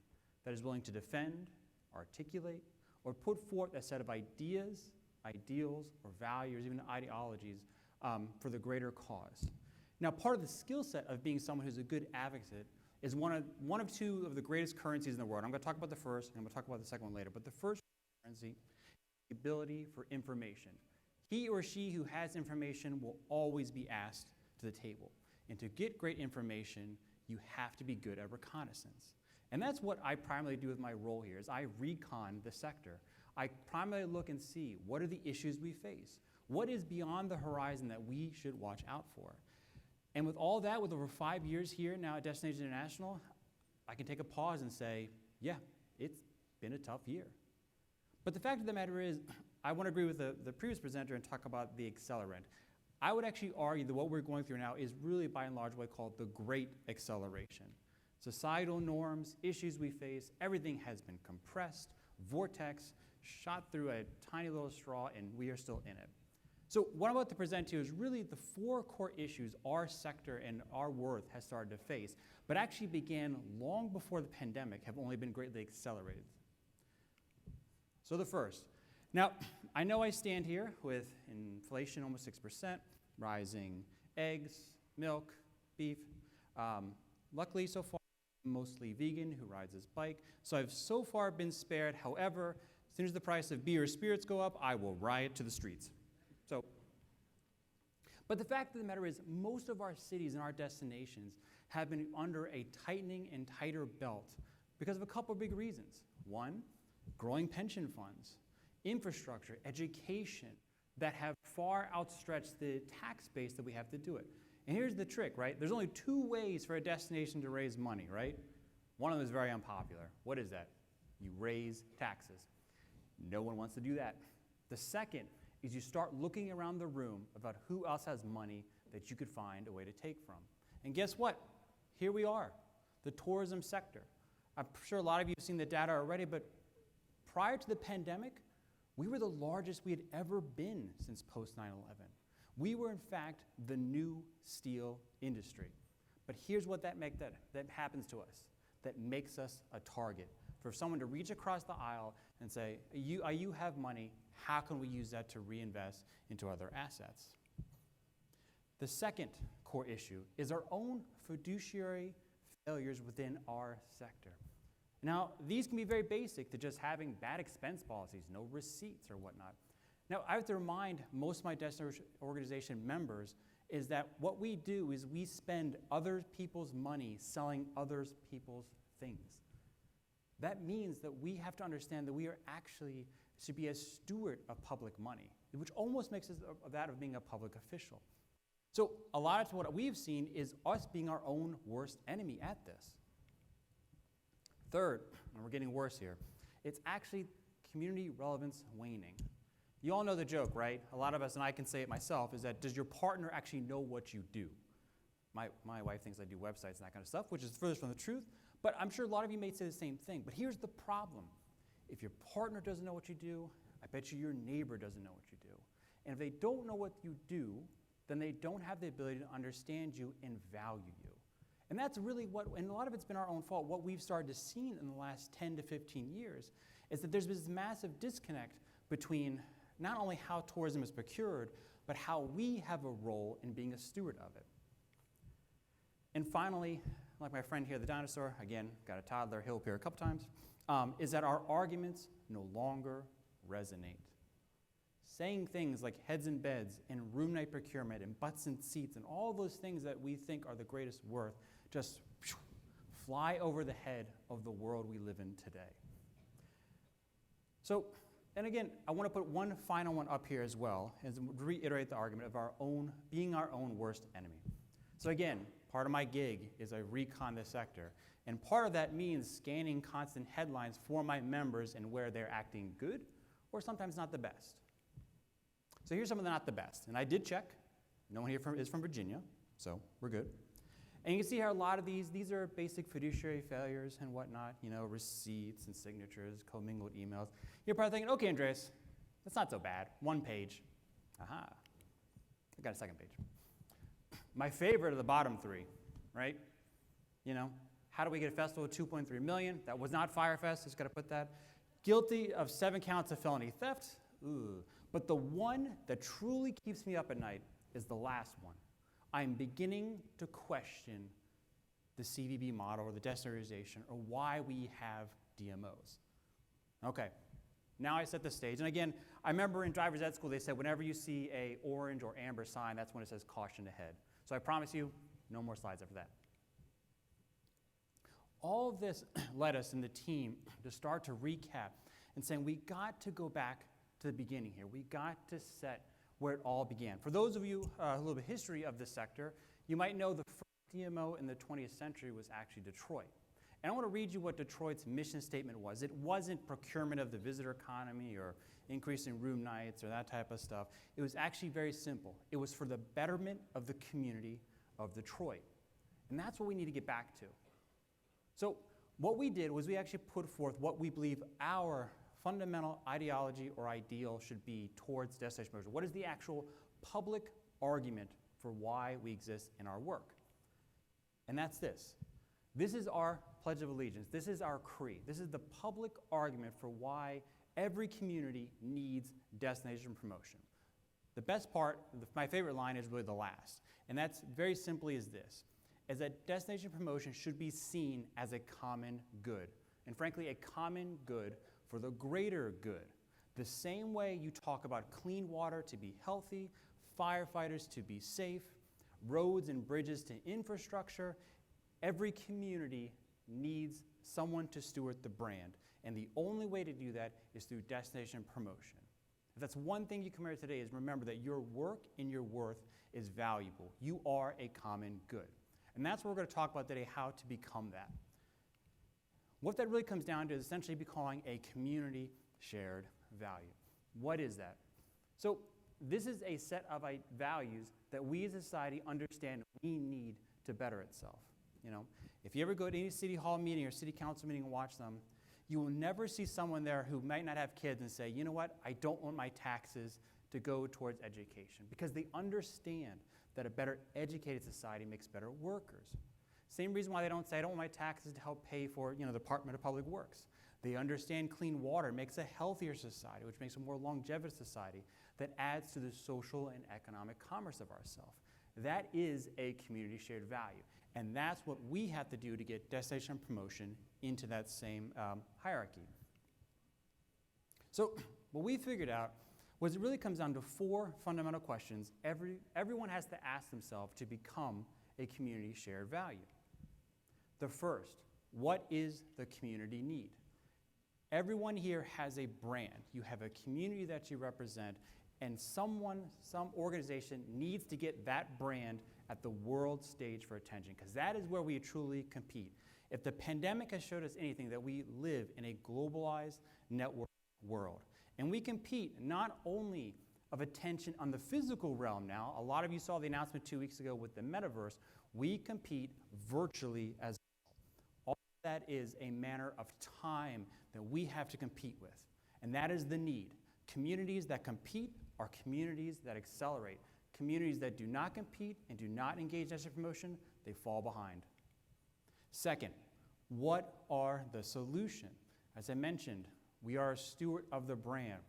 that is willing to defend, articulate, or put forth a set of ideas, ideals, or values, even ideologies, for the greater cause. Now, part of the skill set of being someone who's a good advocate is one of 2 of the greatest currencies in the world. I'm going to talk about the first, and I'm going to talk about the second one later. But the first currency is the ability for information. He or she who has information will always be asked to the table. And to get great information, you have to be good at reconnaissance. And that's what I primarily do with my role here, is I recon the sector. I primarily look and see what are the issues we face. What is beyond the horizon that we should watch out for? And with all that, with over 5 years here now at Destinations International, I can take a pause and say, yeah, it's been a tough year. But the fact of the matter is, I want to agree with the previous presenter and talk about the accelerant. I would actually argue that what we're going through now is really, by and large, what I call the great acceleration. Societal norms, issues we face, everything has been compressed, vortex, shot through a tiny little straw, and we are still in it. So what I'm about to present to you is really the 4 core issues our sector and our worth has started to face, but actually began long before the pandemic, have only been greatly accelerated. So the first. Now, I know I stand here with inflation almost 6%, rising eggs, milk, beef. Luckily, so far, I'm mostly vegan who rides his bike, so I've so far been spared. However, as soon as the price of beer or spirits go up, I will riot to the streets. But the fact of the matter is, most of our cities and our destinations have been under a tightening and tighter belt because of a couple of big reasons. One, growing pension funds, infrastructure, education that have far outstretched the tax base that we have to do it. And here's the trick, right? There's only 2 ways for a destination to raise money, right? One of them is very unpopular. What is that? You raise taxes. No one wants to do that. The second is you start looking around the room about who else has money that you could find a way to take from. And guess what? Here we are, the tourism sector. I'm sure a lot of you have seen the data already, but prior to the pandemic, we were the largest we had ever been since post 9/11. We were, in fact, the new steel industry. But here's what that happens to us, that makes us a target. For someone to reach across the aisle and say, you have money, how can we use that to reinvest into other assets? The second core issue is our own fiduciary failures within our sector. Now, these can be very basic to just having bad expense policies, no receipts or whatnot. Now, I have to remind most of my destination organization members is that what we do is we spend other people's money selling other people's things. That means that we have to understand that we are actually should be a steward of public money, which almost makes us that of being a public official. So a lot of what we've seen is us being our own worst enemy at this. Third, and we're getting worse here, it's actually community relevance waning. You all know the joke, right? A lot of us, and I can say it myself, is that does your partner actually know what you do? My wife thinks I do websites and that kind of stuff, which is furthest from the truth, but I'm sure a lot of you may say the same thing. But here's the problem. If your partner doesn't know what you do, I bet you your neighbor doesn't know what you do. And if they don't know what you do, then they don't have the ability to understand you and value you. And that's really what, and a lot of it's been our own fault, what we've started to see in the last 10 to 15 years is that there's this massive disconnect between not only how tourism is procured, but how we have a role in being a steward of it. And finally, like my friend here, the dinosaur, again, got a toddler, he'll appear a couple times, is that our arguments no longer resonate. Saying things like heads in beds and room night procurement and butts in seats and all those things that we think are the greatest worth just fly over the head of the world we live in today. So, and again, I want to put one final one up here as well, and reiterate the argument of our own, being our own worst enemy. So again, part of my gig is I recon the sector, and part of that means scanning constant headlines for my members and where they're acting good, or sometimes not the best. So here's some of the not the best, and I did check. No one here is from Virginia, so we're good. And you can see how a lot of these are basic fiduciary failures and whatnot, you know, receipts and signatures, commingled emails. You're probably thinking, okay, Andreas, that's not so bad. One page. Aha. I got a second page. My favorite are the bottom three, right? You know, how do we get a festival of 2.3 million? That was not Firefest, just got to put that. Guilty of 7 counts of felony theft. Ooh. But the one that truly keeps me up at night is the last one. I'm beginning to question the CVB model or the decentralization or why we have DMOs. Okay, now I set the stage. And again, I remember in driver's ed school they said whenever you see a orange or amber sign, that's when it says caution ahead. So I promise you, no more slides after that. All of this led us in the team to start to recap and saying we got to go back to the beginning here. We got to set where it all began. For those of you a little bit history of this sector, you might know the first DMO in the 20th century was actually Detroit. And I want to read you what Detroit's mission statement was. It wasn't procurement of the visitor economy or increasing room nights or that type of stuff. It was actually very simple. It was for the betterment of the community of Detroit. And that's what we need to get back to. So what we did was we actually put forth what we believe our fundamental ideology or ideal should be towards destination promotion. What is the actual public argument for why we exist in our work? And that's this. This is our Pledge of Allegiance. This is our creed. This is the public argument for why every community needs destination promotion. The best part, my favorite line is really the last. And that's very simply is this, is that destination promotion should be seen as a common good. And frankly, a common good for the greater good. The same way you talk about clean water to be healthy, firefighters to be safe, roads and bridges to infrastructure, every community needs someone to steward the brand. And the only way to do that is through destination promotion. If that's one thing you come here today is remember that your work and your worth is valuable. You are a common good. And that's what we're going to talk about today, how to become that. What that really comes down to is essentially becoming a community shared value. What is that? So this is a set of values that we as a society understand we need to better itself. You know, if you ever go to any city hall meeting or city council meeting and watch them, you will never see someone there who might not have kids and say, you know what, I don't want my taxes to go towards education, because they understand that a better educated society makes better workers. Same reason why they don't say, I don't want my taxes to help pay for, the Department of Public Works. They understand clean water makes a healthier society, which makes a more longevous society that adds to the social and economic commerce of ourselves. That is a community shared value. And that's what we have to do to get destination promotion into that same hierarchy. So what we figured out was it really comes down to 4 fundamental questions everyone has to ask themselves to become a community shared value. The first, what is the community need? Everyone here has a brand. You have a community that you represent, and some organization needs to get that brand at the world stage for attention, because that is where we truly compete. If the pandemic has showed us anything, that we live in a globalized network world. And we compete not only of attention on the physical realm now, a lot of you saw the announcement 2 weeks ago with the metaverse, we compete virtually as well. All of that is a manner of time that we have to compete with, and that is the need. Communities that compete are communities that accelerate. Communities that do not compete and do not engage in destination promotion, they fall behind. Second, what are the solutions? As I mentioned, we are a steward of the brand.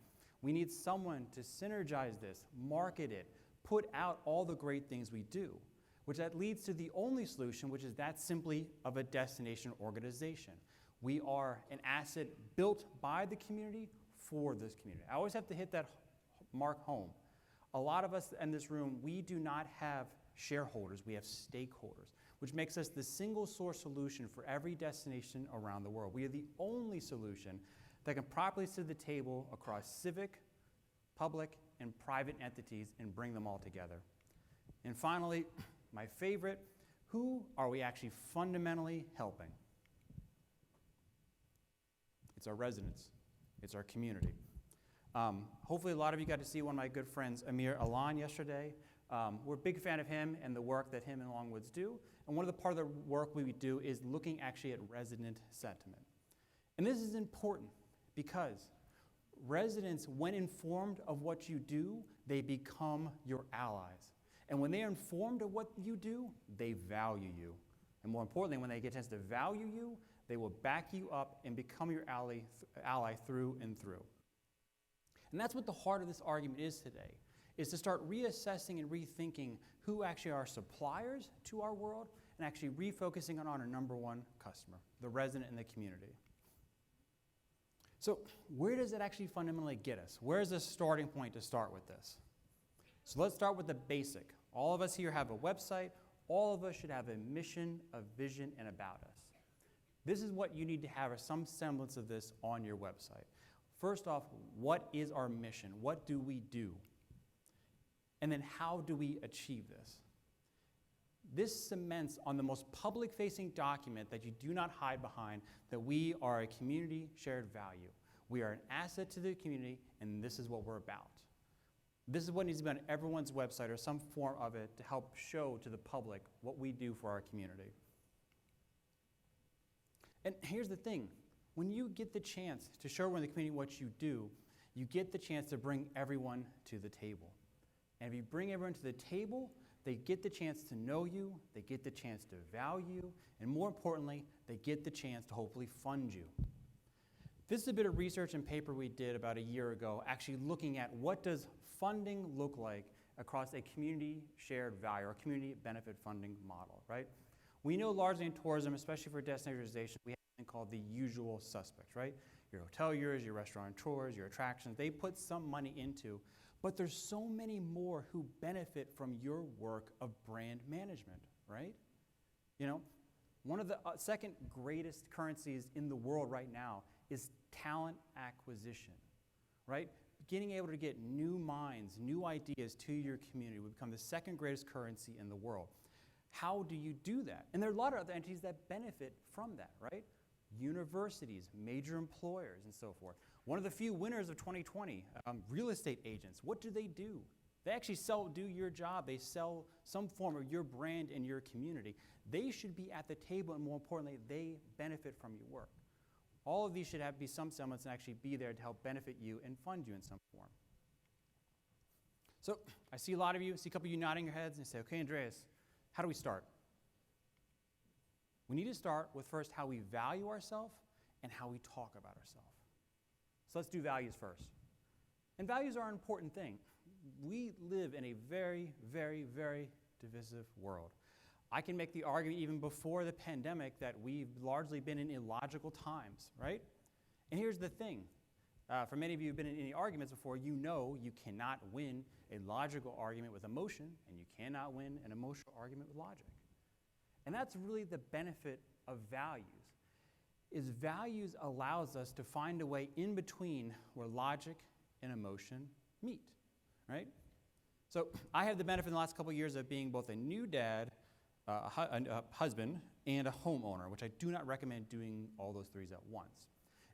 We need someone to synergize this, market it, put out all the great things we do, which that leads to the only solution, which is that simply of a destination organization. We are an asset built by the community for this community. I always have to hit that mark home. A lot of us in this room, we do not have shareholders, we have stakeholders, which makes us the single source solution for every destination around the world. We are the only solution that can properly sit at the table across civic, public, and private entities and bring them all together. And finally, my favorite, who are we actually fundamentally helping? It's our residents. It's our community. Hopefully a lot of you got to see one of my good friends, Amir Alan, yesterday. We're a big fan of him and the work that him and Longwoods do. And one of the part of the work we do is looking actually at resident sentiment. And this is important because residents, when informed of what you do, they become your allies. And when they are informed of what you do, they value you. And more importantly, when they get a chance to value you, they will back you up and become your ally through and through. And that's what the heart of this argument is today, is to start reassessing and rethinking who actually are suppliers to our world and actually refocusing on our number one customer, the resident in the community. So where does it actually fundamentally get us? Where's the starting point to start with this? So let's start with the basic. All of us here have a website. All of us should have a mission, a vision, and about us. This is what you need to have, or some semblance of this on your website. First off, what is our mission? What do we do? And then how do we achieve this? This cements on the most public-facing document that you do not hide behind that we are a community shared value. We are an asset to the community, and this is what we're about. This is what needs to be on everyone's website or some form of it to help show to the public what we do for our community. And here's the thing. When you get the chance to show everyone in the community what you do, you get the chance to bring everyone to the table. And if you bring everyone to the table, they get the chance to know you, they get the chance to value you, and more importantly, they get the chance to hopefully fund you. This is a bit of research and paper we did about a year ago, actually looking at what does funding look like across a community shared value or community benefit funding model, right? We know largely in tourism, especially for destination, we have something called the usual suspects, right? Your hoteliers, your restaurateurs, your attractions, they put some money into, but there's so many more who benefit from your work of brand management, right? You know, one of the second greatest currencies in the world right now is talent acquisition, right? Being able to get new minds, new ideas to your community will become the second greatest currency in the world. How do you do that? And there are a lot of other entities that benefit from that, right? Universities, major employers, and so forth. One of the few winners of 2020, real estate agents. What do? They actually do your job. They sell some form of your brand in your community. They should be at the table, and more importantly, they benefit from your work. All of these should be some semblance and actually be there to help benefit you and fund you in some form. So I see a lot of you, see a couple of you nodding your heads and say, okay, Andreas, how do we start? We need to start with first how we value ourselves and how we talk about ourselves. So let's do values first. And values are an important thing. We live in a very, very, very divisive world. I can make the argument even before the pandemic that we've largely been in illogical times, right? And here's the thing. For many of you who've been in any arguments before, you know you cannot win a logical argument with emotion, and you cannot win an emotional argument with logic. And that's really the benefit of values, is values allows us to find a way in between where logic and emotion meet, right? So I have the benefit in the last couple of years of being both a new dad, a husband, and a homeowner, which I do not recommend doing all those threes at once.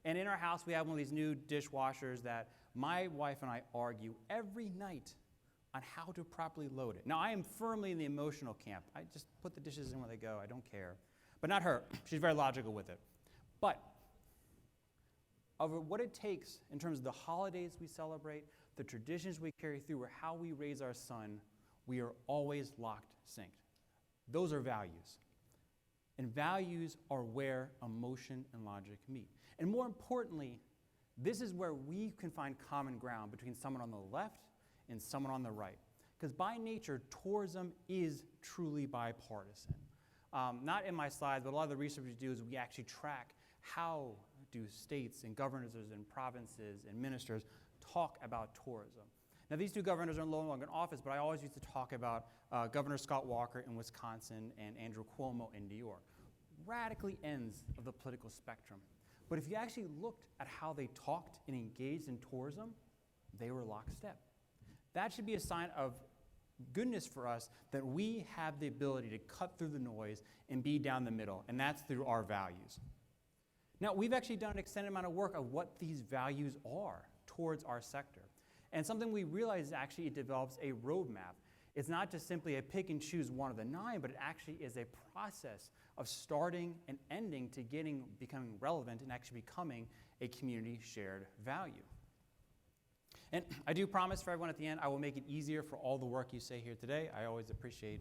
And in our house, we have one of these new dishwashers that my wife and I argue every night on how to properly load it. Now, I am firmly in the emotional camp. I just put the dishes in where they go. I don't care. But not her. She's very logical with it. But of what it takes in terms of the holidays we celebrate, the traditions we carry through, or how we raise our son, we are always locked, synced. Those are values. And values are where emotion and logic meet. And more importantly, this is where we can find common ground between someone on the left and someone on the right. Because by nature, tourism is truly bipartisan. Not in my slides, but a lot of the research we do is we actually track how do states and governors and provinces and ministers talk about tourism. Now, these two governors are no longer in office, but I always used to talk about Governor Scott Walker in Wisconsin and Andrew Cuomo in New York. Radically ends of the political spectrum. But if you actually looked at how they talked and engaged in tourism, they were lockstep. That should be a sign of goodness for us that we have the ability to cut through the noise and be down the middle, and that's through our values. Now, we've actually done an extended amount of work of what these values are towards our sector. And something we realize is actually it develops a roadmap. It's not just simply a pick and choose one of the 9, but it actually is a process of starting and ending to becoming relevant and actually becoming a community shared value. And I do promise for everyone at the end, I will make it easier for all the work you say here today. I always appreciate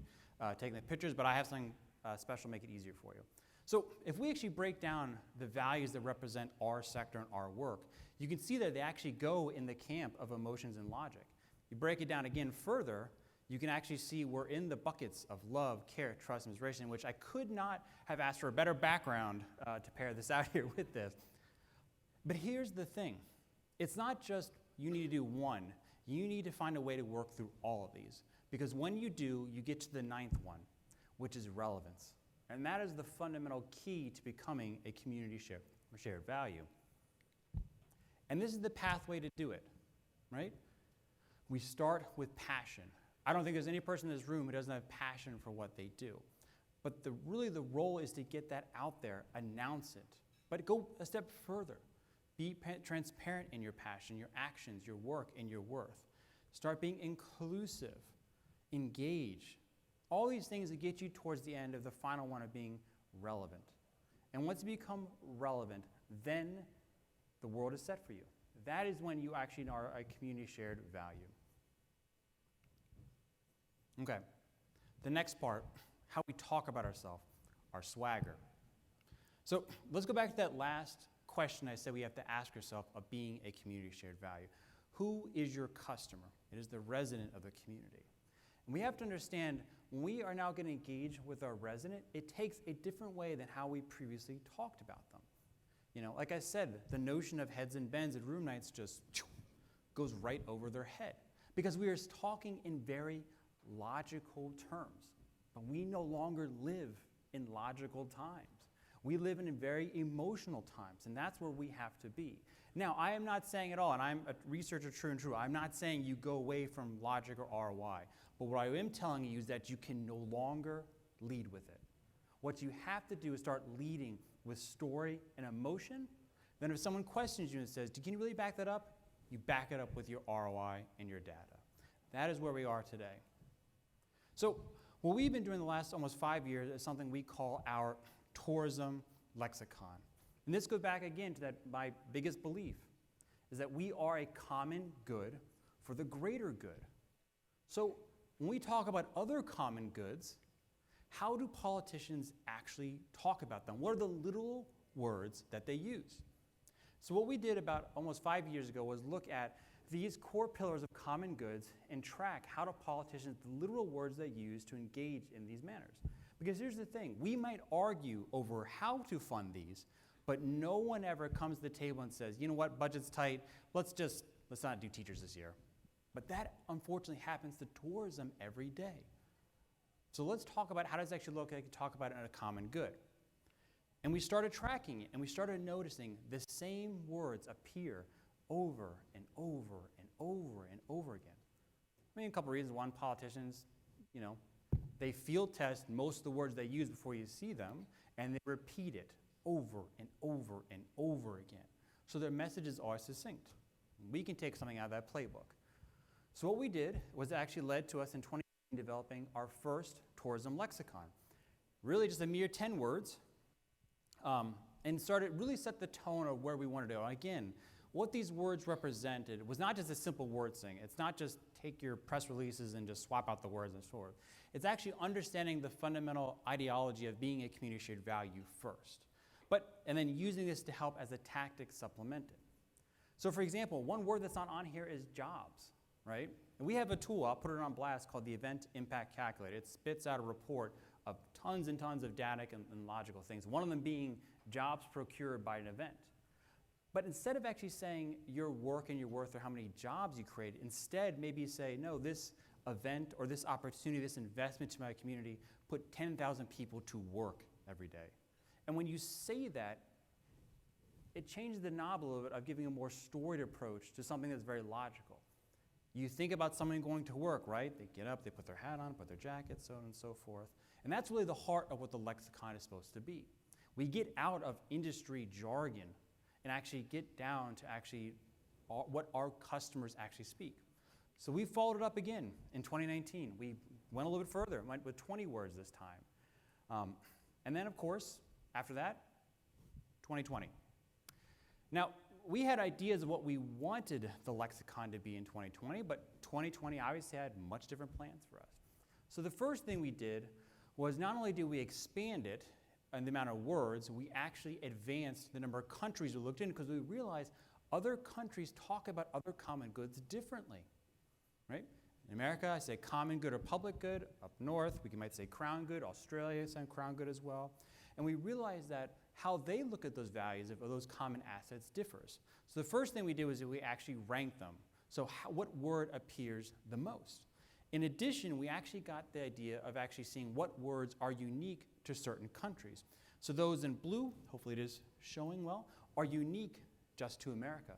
taking the pictures, but I have something special to make it easier for you. So if we actually break down the values that represent our sector and our work, you can see that they actually go in the camp of emotions and logic. You break it down again further, you can actually see we're in the buckets of love, care, trust, and inspiration, which I could not have asked for a better background to pair this out here with this. But here's the thing. It's not just you need to do one. You need to find a way to work through all of these. Because when you do, you get to the 9th one, which is relevance. And that is the fundamental key to becoming a community shared value. And this is the pathway to do it, right? We start with passion. I don't think there's any person in this room who doesn't have passion for what they do. But really the role is to get that out there, announce it. But go a step further. Be transparent in your passion, your actions, your work, and your worth. Start being inclusive, engage. All these things that get you towards the end of the final one of being relevant. And once you become relevant, then the world is set for you. That is when you actually are a community shared value. Okay, the next part, how we talk about ourselves, our swagger. So let's go back to that last question I said we have to ask ourselves of being a community shared value. Who is your customer? It is the resident of the community. And we have to understand when we are now going to engage with our resident, it takes a different way than how we previously talked about them. You know, like I said, the notion of heads and bends at room nights just goes right over their head because we are talking in very logical terms, but we no longer live in logical times. We live in very emotional times, and that's where we have to be. Now, I am not saying at all, and I'm a researcher true and true, I'm not saying you go away from logic or ROI, but what I am telling you is that you can no longer lead with it. What you have to do is start leading with story and emotion, Then if someone questions you and says, can you really back that up? You back it up with your ROI and your data. That is where we are today. So what we've been doing the last almost 5 years is something we call our tourism lexicon. And this goes back again to my biggest belief, is that we are a common good for the greater good. So when we talk about other common goods, how do politicians actually talk about them? What are the literal words that they use? So what we did about almost 5 years ago was look at these core pillars of common goods and track how do politicians, the literal words they use to engage in these manners. Because here's the thing, we might argue over how to fund these, but no one ever comes to the table and says, you know what, budget's tight, let's not do teachers this year. But that unfortunately happens to tourism every day. So let's talk about how does it actually look like to talk about it in a common good. And we started tracking it, and we started noticing the same words appear over and over and over and over again. I mean, a couple of reasons. One, politicians, they field test most of the words they use before you see them, and they repeat it over and over and over again. So their messages are succinct. We can take something out of that playbook. So what we did was actually led to us in 2019 developing our first tourism lexicon. Really just a mere 10 words, and really set the tone of where we wanted to go. Again, what these words represented was not just a simple word thing. It's not just take your press releases and just swap out the words and so forth. It's actually understanding the fundamental ideology of being a community shared value first. And then using this to help as a tactic supplemented. So for example, one word that's not on here is jobs, right? And we have a tool, I'll put it on blast, called the Event Impact Calculator. It spits out a report of tons and tons of data and logical things, one of them being jobs procured by an event. But instead of actually saying your work and your worth or how many jobs you create, instead maybe you say, no, this event or this opportunity, this investment to my community put 10,000 people to work every day. And when you say that, it changes the knob a little bit of giving a more storied approach to something that's very logical. You think about someone going to work, right? They get up, they put their hat on, put their jacket, so on and so forth. And that's really the heart of what the lexicon is supposed to be. We get out of industry jargon and actually get down to actually what our customers actually speak. So we followed it up again in 2019. We went a little bit further, went with 20 words this time. And then, of course, after that, 2020. Now, we had ideas of what we wanted the lexicon to be in 2020, but 2020 obviously had much different plans for us. So the first thing we did was not only did we expand it and the amount of words, we actually advanced the number of countries we looked in because we realized other countries talk about other common goods differently, right? In America, I say common good or public good. Up north, we might say crown good. Australia, say crown good as well. And we realized that how they look at those values of those common assets differs. So the first thing we did was that we actually ranked them. So what word appears the most? In addition, we actually got the idea of actually seeing what words are unique to certain countries. So those in blue, hopefully it is showing well, are unique just to America.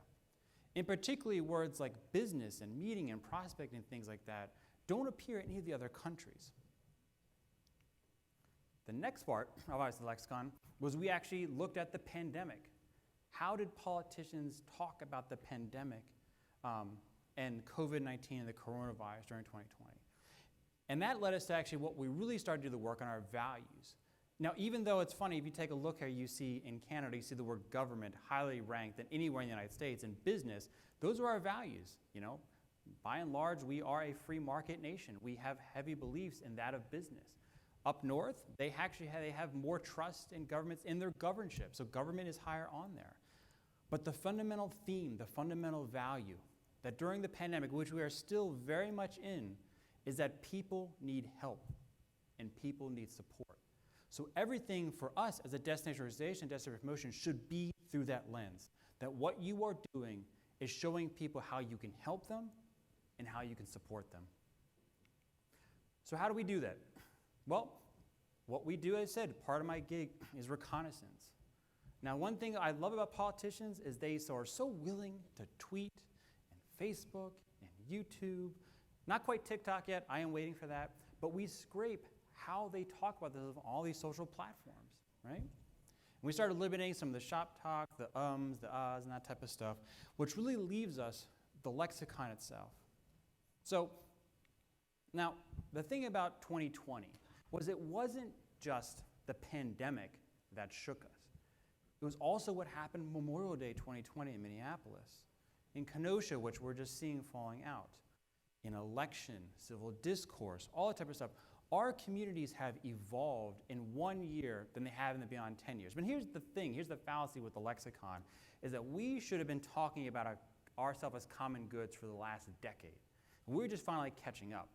In particularly words like business and meeting and prospect and things like that don't appear in any of the other countries. The next part of our lexicon was we actually looked at the pandemic. How did politicians talk about the pandemic and COVID-19 and the coronavirus during 2020? And that led us to actually what we really started to do the work on our values. Now, even though it's funny, if you take a look here, you see in Canada, you see the word government highly ranked than anywhere in the United States. In business, those are our values. By and large, we are a free market nation. We have heavy beliefs in that of business. Up north, they have more trust in governments in their governorship, so government is higher on there. But the fundamental theme, the fundamental value, that during the pandemic, which we are still very much in, is that people need help and people need support. So everything for us as a destination organization, destination promotion, should be through that lens, that what you are doing is showing people how you can help them and how you can support them. So how do we do that? Well, what we do, as I said, part of my gig is reconnaissance. Now, one thing I love about politicians is they are so willing to tweet and Facebook and YouTube. Not quite TikTok yet, I am waiting for that, but we scrape how they talk about this on all these social platforms, right? And we started eliminating some of the shop talk, the ums, the ahs, and that type of stuff, which really leaves us the lexicon itself. So now, the thing about 2020 was it wasn't just the pandemic that shook us. It was also what happened Memorial Day 2020 in Minneapolis, in Kenosha, which we're just seeing falling out, in election, civil discourse, all that type of stuff. Our communities have evolved in 1 year than they have in the beyond 10 years. But here's the thing, here's the fallacy with the lexicon, is that we should have been talking about ourselves as common goods for the last decade. We're just finally catching up.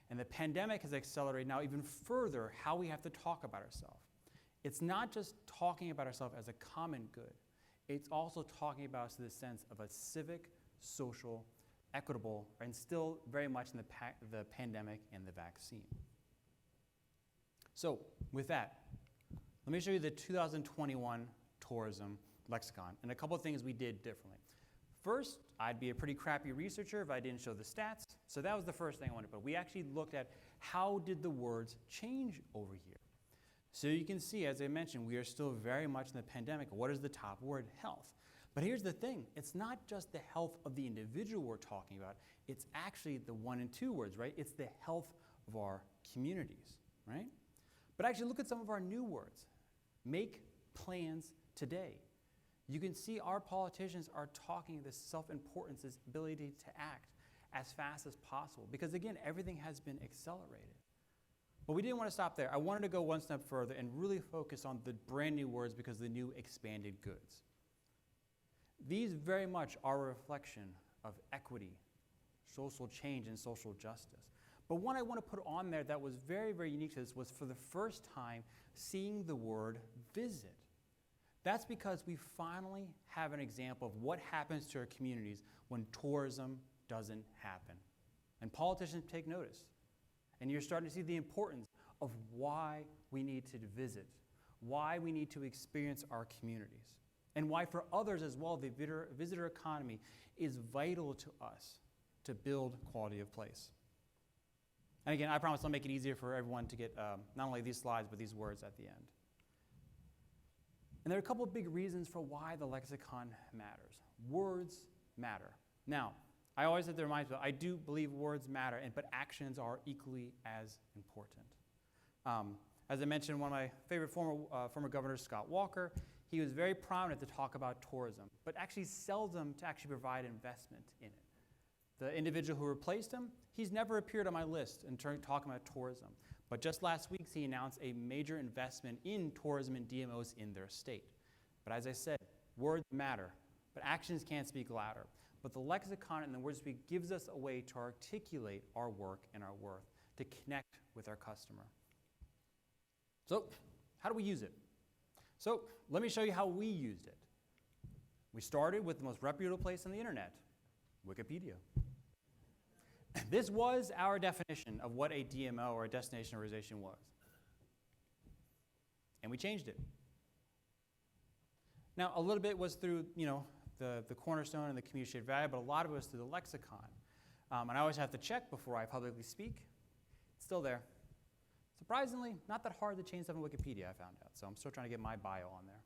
And the pandemic has accelerated now even further how we have to talk about ourselves. It's not just talking about ourselves as a common good. It's also talking about us in the sense of a civic, social, equitable, and still very much in the pandemic and the vaccine. So with that, let me show you the 2021 tourism lexicon and a couple of things we did differently. First, I'd be a pretty crappy researcher if I didn't show the stats. So that was the first thing I wanted to put. We actually looked at how did the words change over here. So you can see, as I mentioned, we are still very much in the pandemic. What is the top word? Health. But here's the thing. It's not just the health of the individual we're talking about. It's actually the 1 and 2 words, right? It's the health of our communities, right? But actually look at some of our new words. Make plans today. You can see our politicians are talking this self-importance, this ability to act as fast as possible. Because again, everything has been accelerated. But we didn't want to stop there. I wanted to go one step further and really focus on the brand new words because of the new expanded goods. These very much are a reflection of equity, social change, and social justice. But one I want to put on there that was very, very unique to this was for the first time seeing the word visit. That's because we finally have an example of what happens to our communities when tourism doesn't happen. And politicians take notice. And you're starting to see the importance of why we need to visit, why we need to experience our communities, and why for others as well, the visitor economy is vital to us to build quality of place. And again, I promise I'll make it easier for everyone to get not only these slides, but these words at the end. And there are a couple of big reasons for why the lexicon matters. Words matter. Now, I always have to remind people, I do believe words matter, but actions are equally as important. As I mentioned, one of my favorite former governors, Scott Walker, he was very prominent to talk about tourism, but actually seldom to actually provide investment in it. The individual who replaced him, he's never appeared on my list in talking about tourism. But just last week, he announced a major investment in tourism and DMOs in their state. But as I said, words matter, but actions can't speak louder. But the lexicon and the word speak gives us a way to articulate our work and our worth, to connect with our customer. So, how do we use it? So, let me show you how we used it. We started with the most reputable place on the internet, Wikipedia. This was our definition of what a DMO or a destination organization was. And we changed it. Now, a little bit was through, the cornerstone and the community shared value, but a lot of it was through the lexicon. And I always have to check before I publicly speak. It's still there. Surprisingly, not that hard to change stuff in Wikipedia, I found out. So I'm still trying to get my bio on there.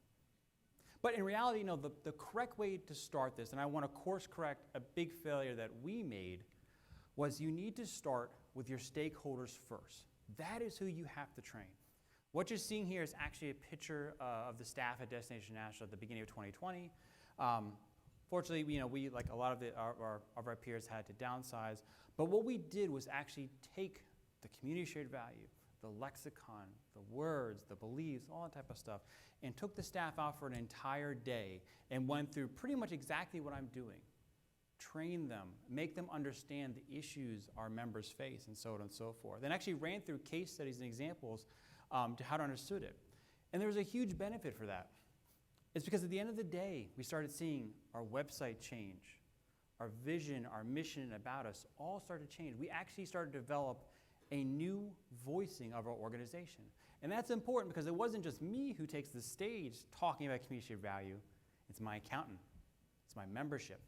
But in reality, the correct way to start this, and I want to course correct a big failure that we made, was you need to start with your stakeholders first. That is who you have to train. What you're seeing here is actually a picture of the staff at Destination National at the beginning of 2020. Fortunately, we like a lot of our peers had to downsize. But what we did was actually take the community shared value, the lexicon, the words, the beliefs, all that type of stuff, and took the staff out for an entire day and went through pretty much exactly what I'm doing. Train them, make them understand the issues our members face, and so on and so forth. And actually ran through case studies and examples to how to understood it. And there was a huge benefit for that. It's because at the end of the day, we started seeing our website change, our vision, our mission about us all started to change. We actually started to develop a new voicing of our organization. And that's important because it wasn't just me who takes the stage talking about community shared value. It's my accountant, it's my membership,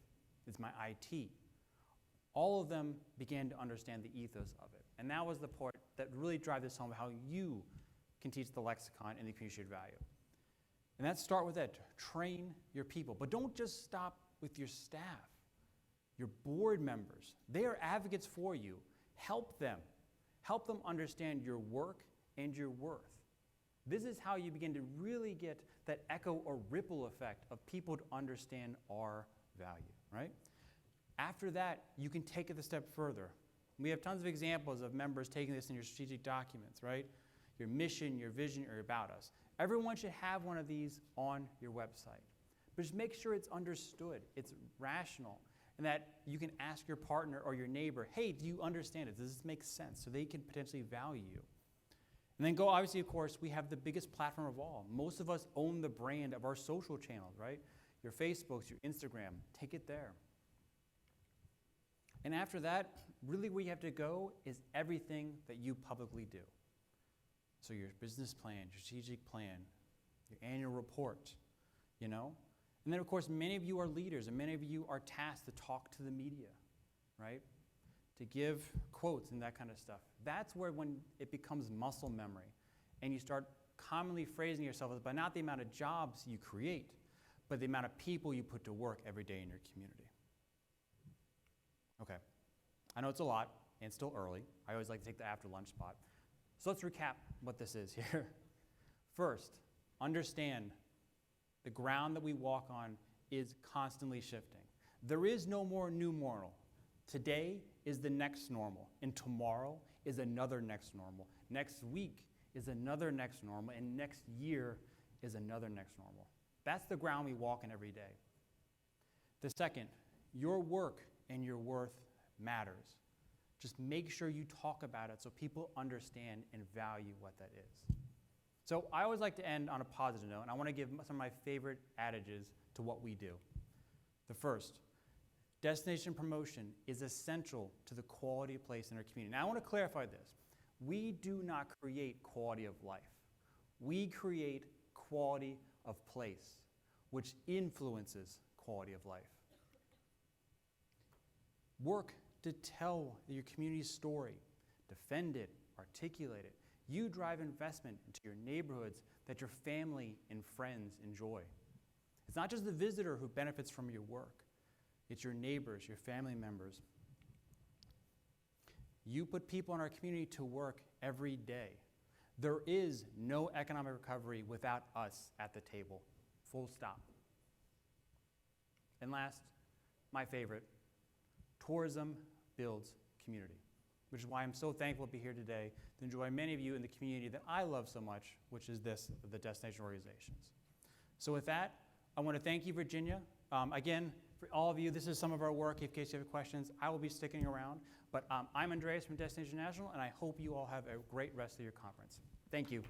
it's my IT. All of them began to understand the ethos of it. And that was the part that really drives this home, how you can teach the lexicon and the community shared value. And that's start with that. Train your people. But don't just stop with your staff. Your board members, they are advocates for you. Help them. Help them understand your work and your worth. This is how you begin to really get that echo or ripple effect of people to understand our value, right? After that, you can take it a step further. We have tons of examples of members taking this in your strategic documents, right? Your mission, your vision, or about us. Everyone should have one of these on your website. But just make sure it's understood, it's rational, and that you can ask your partner or your neighbor, hey, do you understand it? Does this make sense? So they can potentially value you. And then obviously, of course, we have the biggest platform of all. Most of us own the brand of our social channels, right? Your Facebooks, your Instagram, take it there. And after that, really where you have to go is everything that you publicly do. So your business plan, your strategic plan, your annual report, you know? And then, of course, many of you are leaders, and many of you are tasked to talk to the media, right? To give quotes and that kind of stuff. That's where when it becomes muscle memory, and you start commonly phrasing yourself as by not the amount of jobs you create, but the amount of people you put to work every day in your community. Okay, I know it's a lot, and it's still early. I always like to take the after lunch spot. So let's recap what this is here. First, understand the ground that we walk on is constantly shifting. There is no more new normal. Today is the next normal, and tomorrow is another next normal. Next week is another next normal, and next year is another next normal. That's the ground we walk in every day. The second, your work and your worth matters. Just make sure you talk about it so people understand and value what that is. So I always like to end on a positive note, and I want to give some of my favorite adages to what we do. The first, destination promotion is essential to the quality of place in our community. Now I want to clarify this. We do not create quality of life. We create quality of place, which influences quality of life. Work to tell your community's story, defend it, articulate it. You drive investment into your neighborhoods that your family and friends enjoy. It's not just the visitor who benefits from your work. It's your neighbors, your family members. You put people in our community to work every day. There is no economic recovery without us at the table. Full stop. And last, my favorite, tourism builds community, which is why I'm so thankful to be here today to enjoy many of you in the community that I love so much, which is the destination organizations. So with that, I want to thank you, Virginia. Again, for all of you, this is some of our work. In case you have questions, I will be sticking around. But I'm Andreas from Destination National, and I hope you all have a great rest of your conference. Thank you.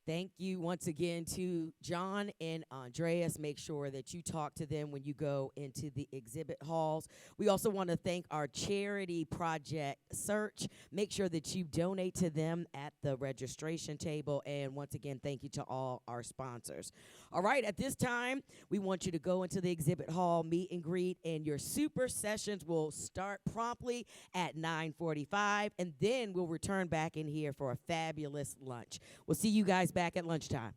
Thank you once again to John and Andreas. Make sure that you talk to them when you go into the exhibit halls. We also want to thank our charity project Search. Make sure that you donate to them at the registration table. And once again, thank you to all our sponsors. All right, at this time, we want you to go into the exhibit hall, meet and greet, and your super sessions will start promptly at 9:45, and then we'll return back in here for a fabulous lunch. We'll see you guys back at lunchtime.